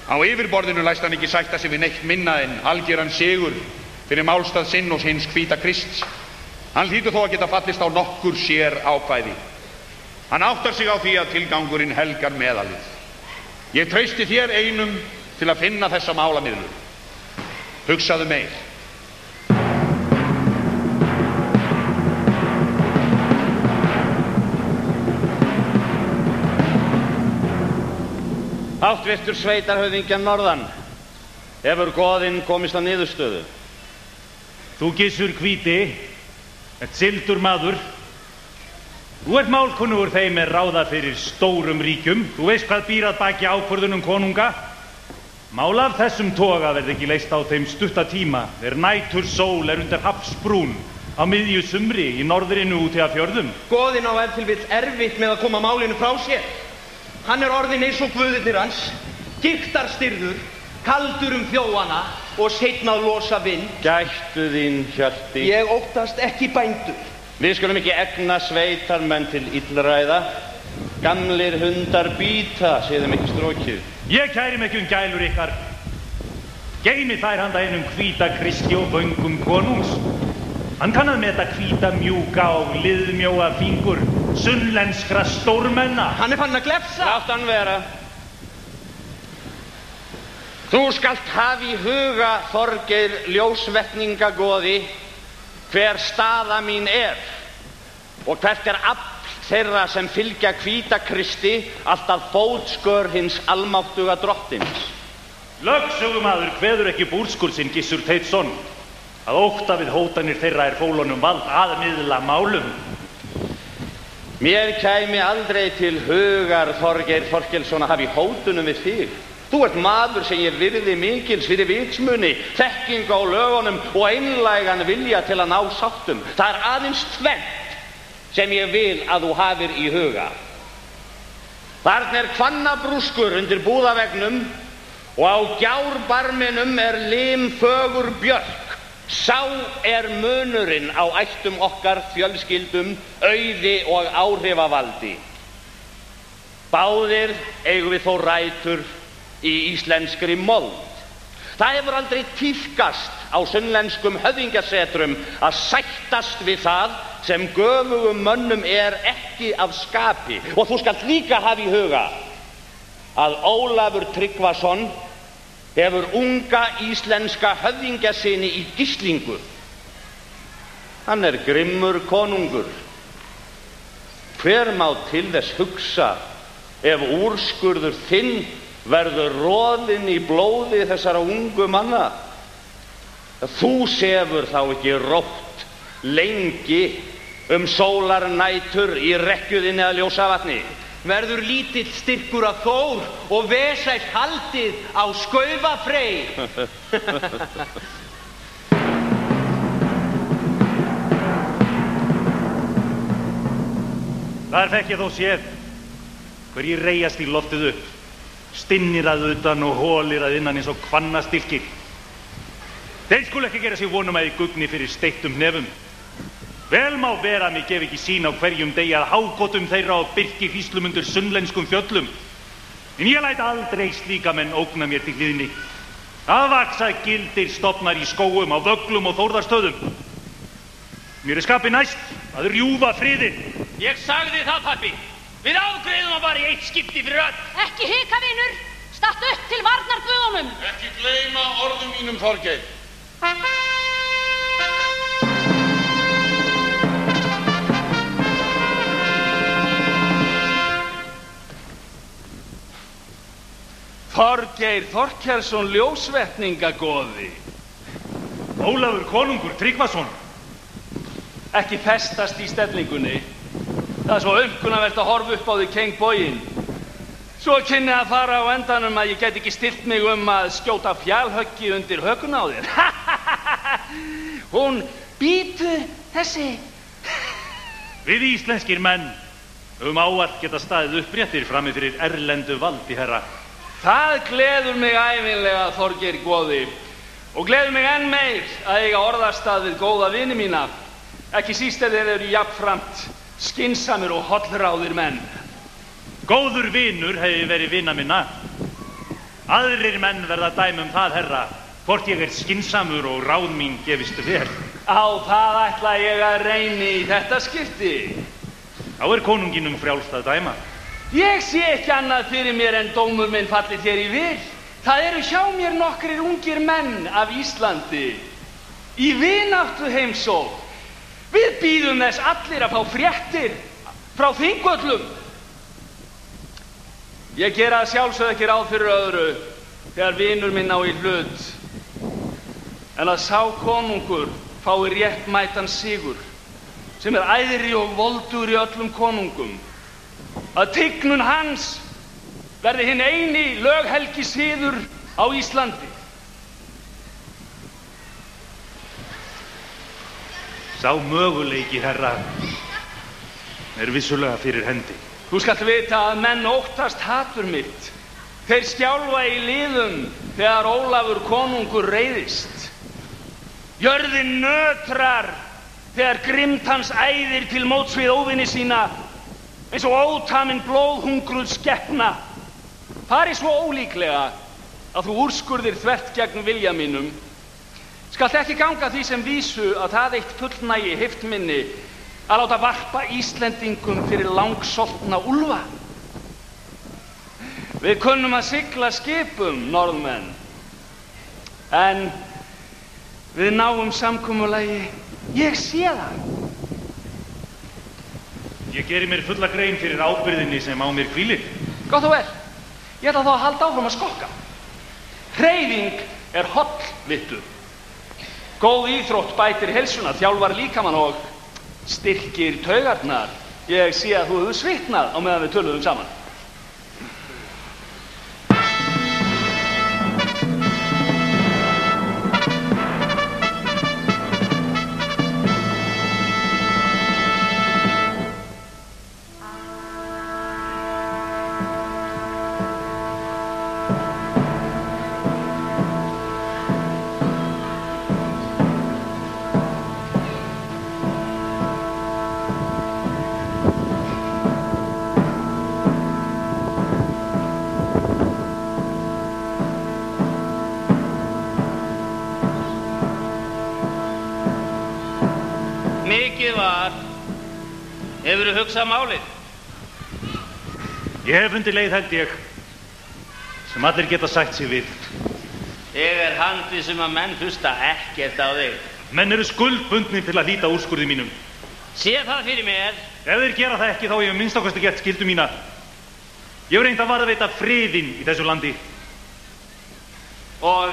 Á yfirborðinu læst hann ekki sætta sig við neitt minna en algjöran sigur fyrir málstað sinn og hins hvíta Krists. Hann hlýtur þó að geta fallist á nokkur sér ákvæði. Hann áttar sig á því að tilgangurinn helgar meðalið. Ég treysti þér einum til að finna þessa málamiðlun. Hugsaðu meir. Háttvirtur sveitarhöfðingjan norðan, hefur goðinn komist að niðurstöðu. Þú Gissur hvíti, ert sildur maður. Þú ert málkunnugur þeim ráða fyrir stórum ríkjum. Þú veist hvað býr að baki ákvörðunum konunga. Mál af þessum toga verði ekki leyst á þeim stutta tíma nætur sól undir hafsbrún á miðju sumri í norðrinu úti af fjörðum. Goðinn á ef til vill erfitt með að koma málinu frá sér. Hann er orðinn eins og guðirnir hans, giktarstirður, kaldur þjófana og seinna að losa vind. Gættu þín, Hjalti. Ég óttast ekki bændur. Við skulum ekki egna sveitarmenn til illræða. Gamlir hundar bíta, séðum ekki strókið. Ég kæri mig ekki gælur ykkar. Geymi þær handa einum hvíta Kristi og vöngum konungs. Hann kann að meta hvíta mjúka og liðmjóa fingur sunnlenskra stórmenna. Hann er fann að glefsa. Látt hann vera. Þú skalt hafa í huga, Þorgeir ljósvetningagoði, hver staða mín og hvert afl þeirra sem fylgja hvíta Kristi alltaf fótskör hins almáttuga drottins. Lögsögumaður kveður ekki búrskurð sinn Gissur Teitsson að ótta við hótanir þeirra fólunum vald að miðla málum. Mér kæmi aldrei til hugar, Þorgeir Þorkelsson, að hafa í hótunum við þig. Þú ert maður sem ég virði mikils fyrir vitsmuni, þekkingu á lögunum og einlægan vilja til að ná sáttum. Það er aðeins tvennt sem ég vil að þú hafir í huga. Þarna er hvannabrúskur undir búðavegnum og á gjárbarminum limfögur björk. Sá er munurinn á ættum okkar, fjölskyldum, auði og áhrifavaldi. Báðir eigum við þó rætur í íslenskri mold. Það hefur aldrei tíðkast á sunnlenskum höfðingjasetrum að sættast við það sem göfugum mönnum ekki af skapi. Og þú skalt líka hafa í huga að Ólafur Tryggvason hefur unga íslenska höfðingjasyni í gíslingu Hann grimmur konungur. Hver má til þess hugsa ef úrskurður þinn verður roðinn í blóði þessara ungu manna? Þú sefur þá ekki rótt lengi sólarnætur í rekkjuðinni að Ljósavatni. Verður lítill styrkur af Þór og vesælt haldið á Skaufafrey. Þar fekk ég þó séð hverjir reyjast í loftið upp, stinnir að utan og hólir að innan eins og hvannastilkir. Þeir skulu ekki gera sig vonum að í gugni fyrir steiktum hnefum. Vel má vera mig gef ekki sín á hverjum degi að hágotum þeirra og birki hríslum undir sunnlenskum fjöllum. En ég læt aldrei slíka menn ógna mér til hlýðni. Það vaksa gildir stofnar í skógum, á vöglum og þórðarstöðum. Mér skapi næst að rjúfa friðinn. Ég sagði það, pabbi. Við afgreiðum hann bara í eitt skipti fyrir öll. Ekki hika, vinur. Stattu upp til varnar guðunum. Ekki gleyma orðum mínum, Þorgeir. Þorgeir Þorkelsson ljósvetningagoði. Ólafur konungur Tryggvason. Ekki festast í stellingunni. Það er svo aumkunarvert að horfa upp á því kengboginn. Svo kynni að fara á endanum að ég get ekki stillt mig að skjóta fjálhöggi undir hökuna á þér. Hún bítur þessi. Við íslenskir menn ávallt geta staðið uppréttir frammi fyrir erlendu valdi, herra. Það gleður mig ævinlega, Þorgeir goði, og gleður mig enn meir að eiga orðastað við góða vini mína, ekki síst ef þeir eru jafnframt skynsamir og hollráðir menn. Góður vinur hefði verið vina minna. Aðrir menn verða dæmi það, herra, hvort ég skynsamur og ráð mín gefist vel. Á það ætla ég að reyni í þetta skipti. Þá konunginum frjálst að dæma. Ég sé ekki annað fyrir mér en dómur minn falli þér í vil. Það eru hjá mér nokkrir ungir menn af Íslandi í vináttu heimsókn. Við bíðum þess allir að fá fréttir frá Þingvöllum. Ég gera sjálfsögðu ekki ráð fyrir öðru þegar vinur minn á í hlut en að sá konungur fái réttmætan sigur sem æðri og voldur í öllum konungum. Að tignun hans verði hinn eini löghelgi siður á Íslandi. Sá möguleiki, herra, vissulega fyrir hendi. Þú skalt vita að menn óttast hatur mitt. Þeir skjálfa í liðum þegar Ólafur konungur reiðist. Jörðin nötrar þegar grimmd hans æðir til móts við óvini sína eins og ótaminn blóðhungruð skepna. Fari svo ólíklega að þú úrskurðir þvert gegn vilja mínum. Skalt ekki ganga því sem vísu að það eitt fullnægi heift minni að láta varpa Íslendingum fyrir langsoltna úlfa. Við kunnum að sigla skipum, norðmenn, en við náum samkomulagi. Ég sé það. Ég geri mér fulla grein fyrir ábyrgðinni sem á mér hvílir. Gott og vel. Ég ætla þá að halda áfram að skokka. Hreyfing er holl, vittu. Góð íþrótt bætir heilsuna, þjálfar líkamann og styrkir taugarnar. Ég sé að þú hefur svitnað á meðan við töluðum saman. Hefurðu hugsað málið? Ég hef fundið leið, held ég, sem allir geta sagt sig við. Ég handviss að menn hlusta ekkert á þig. Menn eru skuldbundnir til að hlíta úrskurði mínum. Sé það fyrir mér. Ef þeir gera það ekki, þá hef ég minnst okkar gert skyldu mína. Ég hef reynt að varðveita friðinn í þessu landi. Og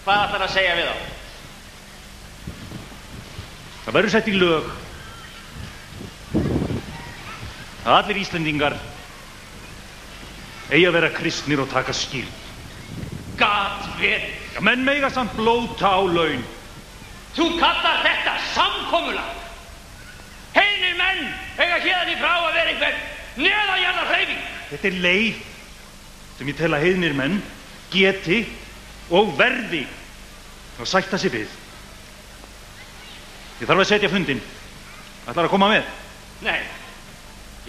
hvað ætlar að segja við þá? Það verður sett í lög að allir Íslendingar eigi að vera kristnir og taka skýrn. Gat verið. Já, menn mega samt blóta á laun. Þú kallar þetta samkomulag. Heiðnir menn eiga héðan í frá að vera einhver neðanjarðar hreyfing. Þetta er leið sem ég tel að heiðnir menn geti og verði að sætta sig við. Ég þarf að setja fundinn. Ætlar að koma með? Nei,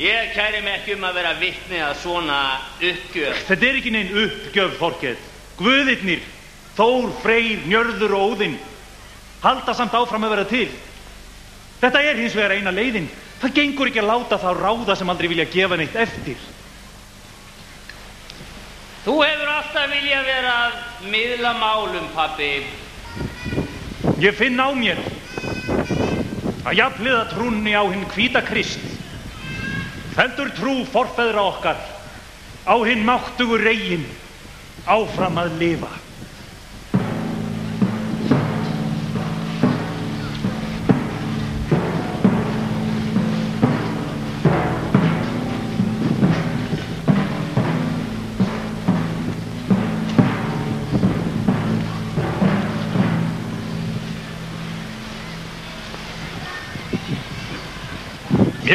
ég kæri mig ekki að vera vitni að svona uppgjöf. Þetta er ekki nein uppgjöf, Þorkell. Guðirnir, Þór, Freyr, Njörður og Óðinn halda samt áfram að vera til. Þetta er hins vegar eina leiðin. Það gengur ekki að láta þá ráða sem aldrei vilja gefa neitt eftir. Þú hefur alltaf viljað vera að miðla málum, pabbi. Ég finn á mér að jafnhliða trúnni á hinn hvíta Krist heldur trú forfeðra okkar á hinn máttugu regin áfram að lifa.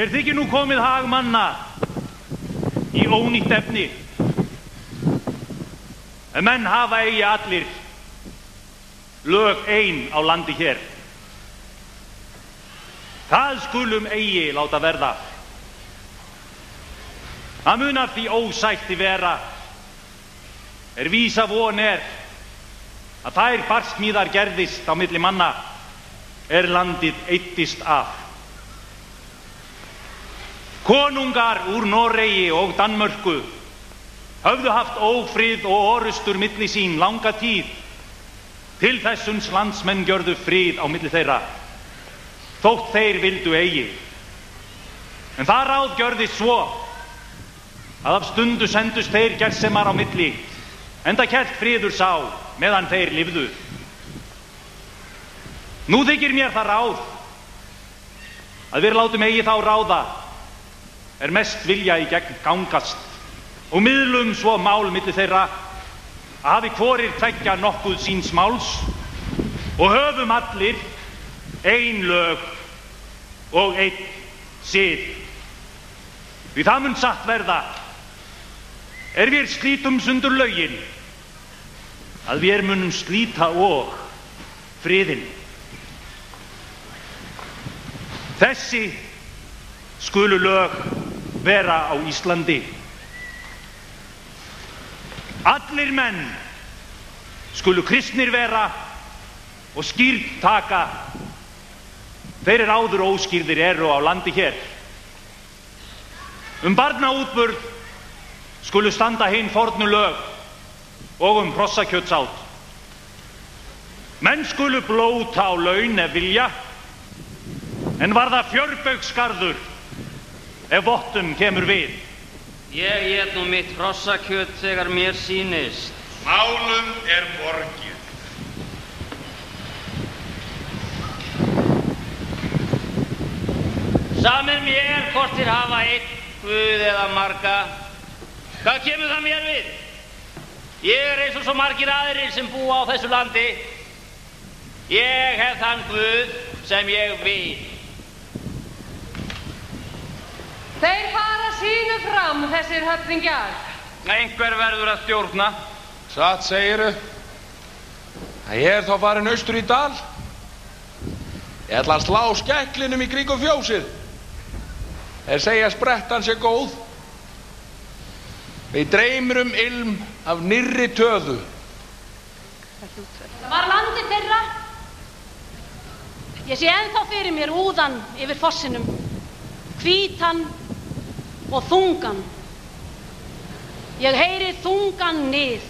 Mér þykir nú komið hag manna í ónýtt efni. En menn hafa eigi allir lög ein á landi hér. Það skulum eigi láta verða. Það mun af því ósætti vera vísa von að þær barsmíðar gerðist á milli manna landið eyddist af. Konungar úr Noregi og Danmörku höfðu haft ófrið og orustur milli sín langa tíð til þessuns landsmenn gjörðu frið á milli þeirra, þótt þeir vildu eigi. En það ráð gjörðist svo að af stundu sendust þeir gersemar á milli, enda kært friður sá meðan þeir lifðu. Nú þykir mér það ráð að við látum eigi þá ráða mest vilja í gegn gangast og miðlum svo mál milli þeirra að hafi hvorir tveggja nokkuð síns máls og höfum allir ein lög og einn sið. Því það mun satt verða við slítum sundur lögin að við munum slíta og friðinn. Þessi skulu lög vera á Íslandi. Allir menn skulu kristnir vera og skírn taka. Þeir áður óskýrðir eru á landi hér. Barnaútburð skulu standa hin fornu lög og hrossakjötsát. Menn skulu blóta á laun ef vilja, en varða fjörbaugsskarður ef vottum kemur við. Ég ét nú mitt hrossakjöt þegar mér sýnist. Málum borgið. Samir mér hvort þér hafa einn guð eða marga. Hvað kemur það mér við? Ég eins og svo margir aðrir sem búa á þessu landi. Ég hef þann guð sem ég vil. Þeir fara sínu fram, þessir höfðingjar. Einhver verður að stjórna. Satt segiru. Ég þá farin austur í dal. Ég ætla að slá skekklinum í kringum fjósið. Þeir segja sprettan sé góð. Við dreymir ilm af nýrri töðu. Það var landið þeirra. Ég sé ennþá fyrir mér úðan yfir fossinum, hvítan og þungan. Ég heyri þungan nið.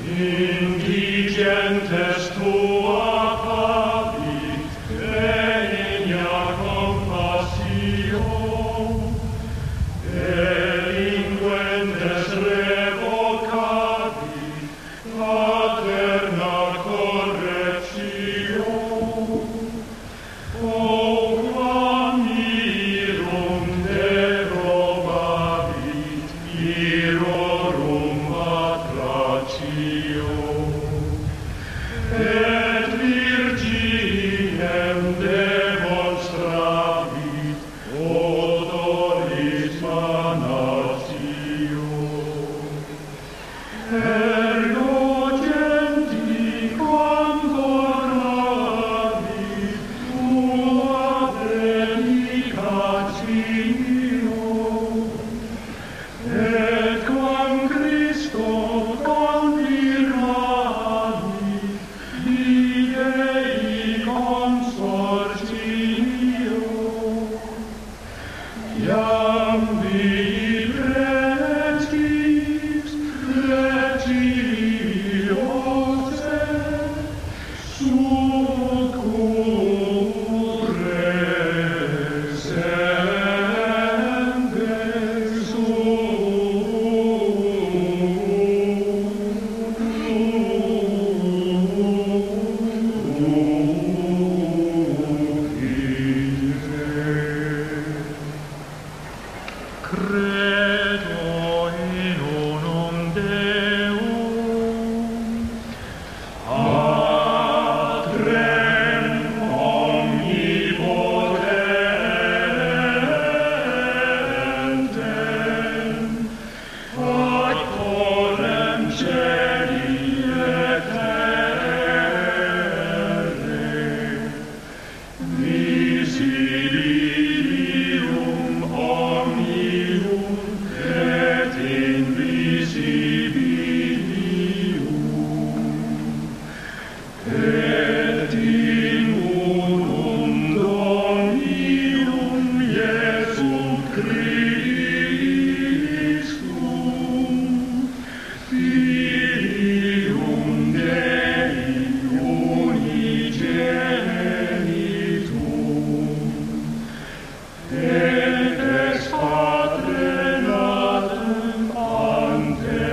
Indigentes tua capit, venia compassio, delinquentes revocabit, paterna correctio, o quam mirum derogabit, irorum atratio, et virginem demonstravit, odoris manatio. Ergo genti quam corravit, tua predicatio, et quam Christo confirmavit, Dei consortio, iam vi prescis letiose succurres embes credo in unum Deum, Patrem omnipotentem, Factorem celi et terrae, visibilium omnium et invisibilium, et in unum Dominum Iesum Christum, Filium Dei unigenitum, et ex Patre natum ante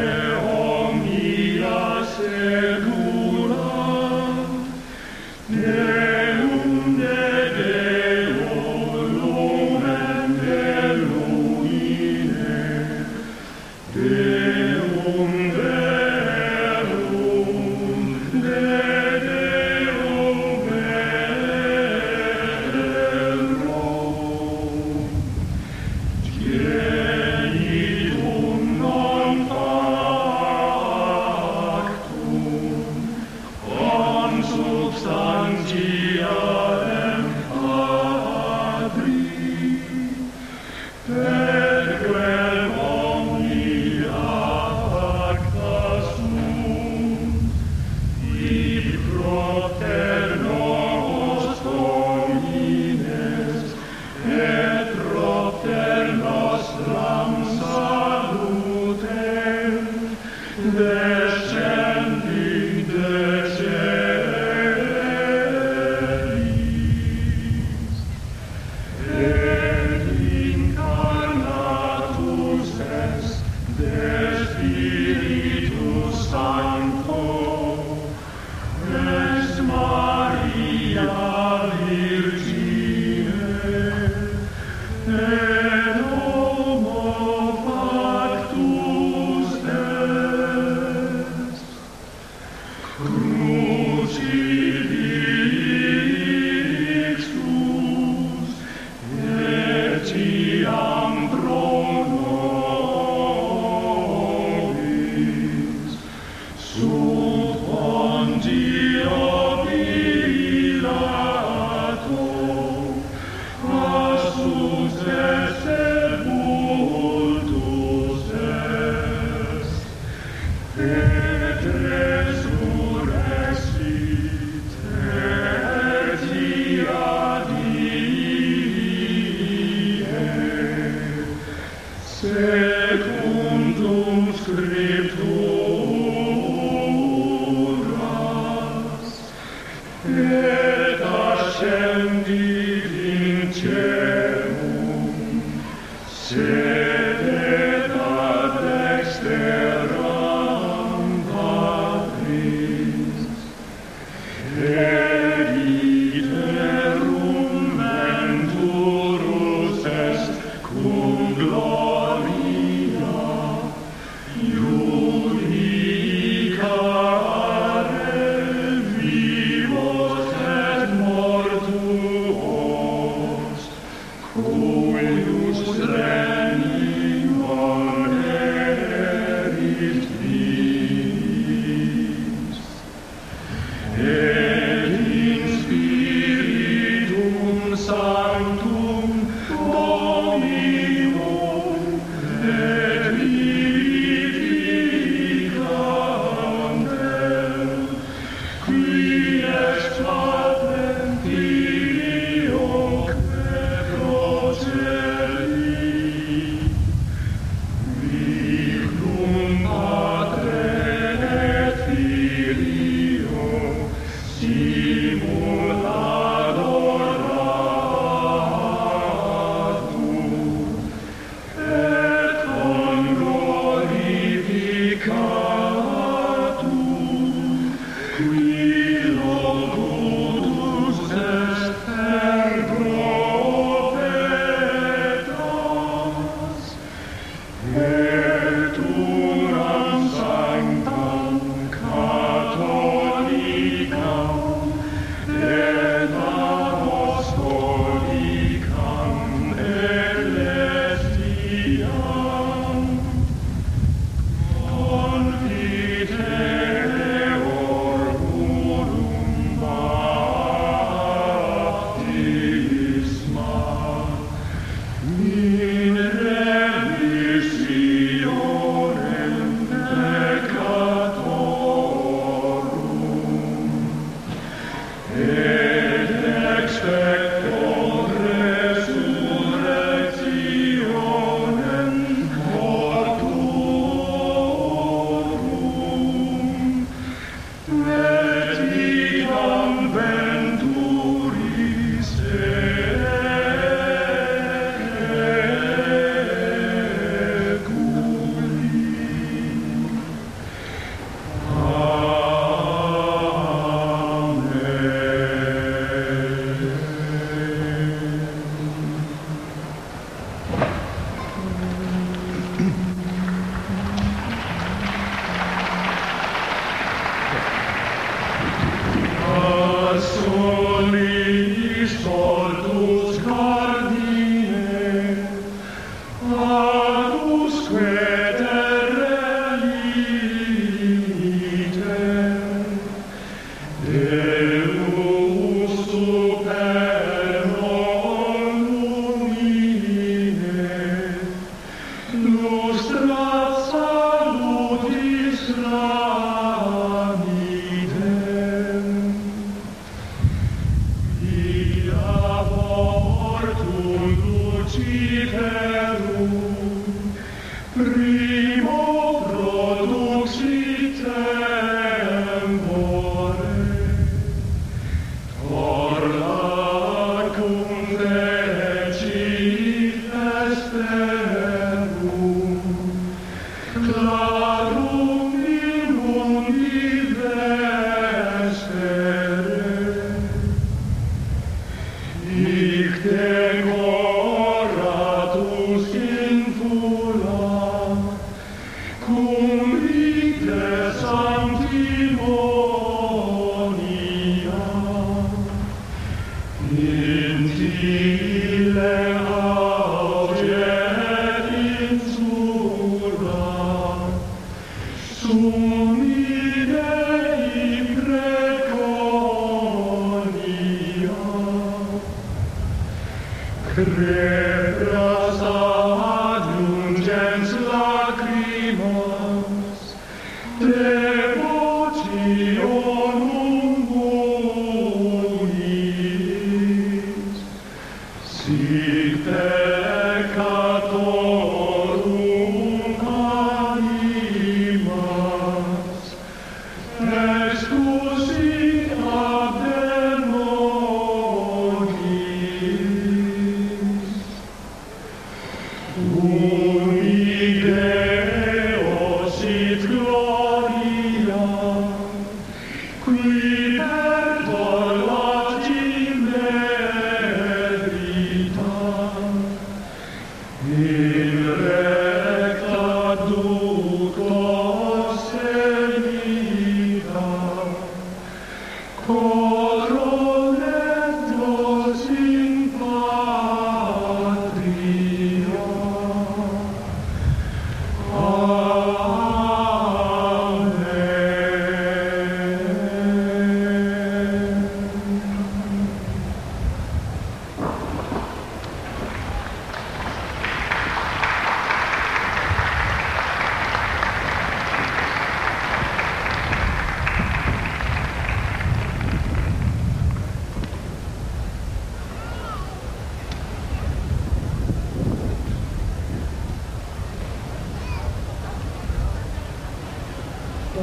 omnia secula, Deum de Deo lumen de lumine, Deum verum de Deo verum, Genitum non factum, consubstantialem Patri, per quem omnia facta sunt, id propter nos Domines, et propter nostram salutem, descending de celis, et incarnatus est de Spiritus Sancto, ex Maria Virgine, et homo factus est, crucifixus, etiam pro nobis, sub Pontio Pilato, passus et sepultus est, et resurrexit tertia die, secundum scripturam,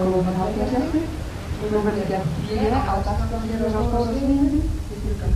Góðan hátíðargestir. Klukkan leggja 4 á dagskrá hér á stóra sviðinu til klukkan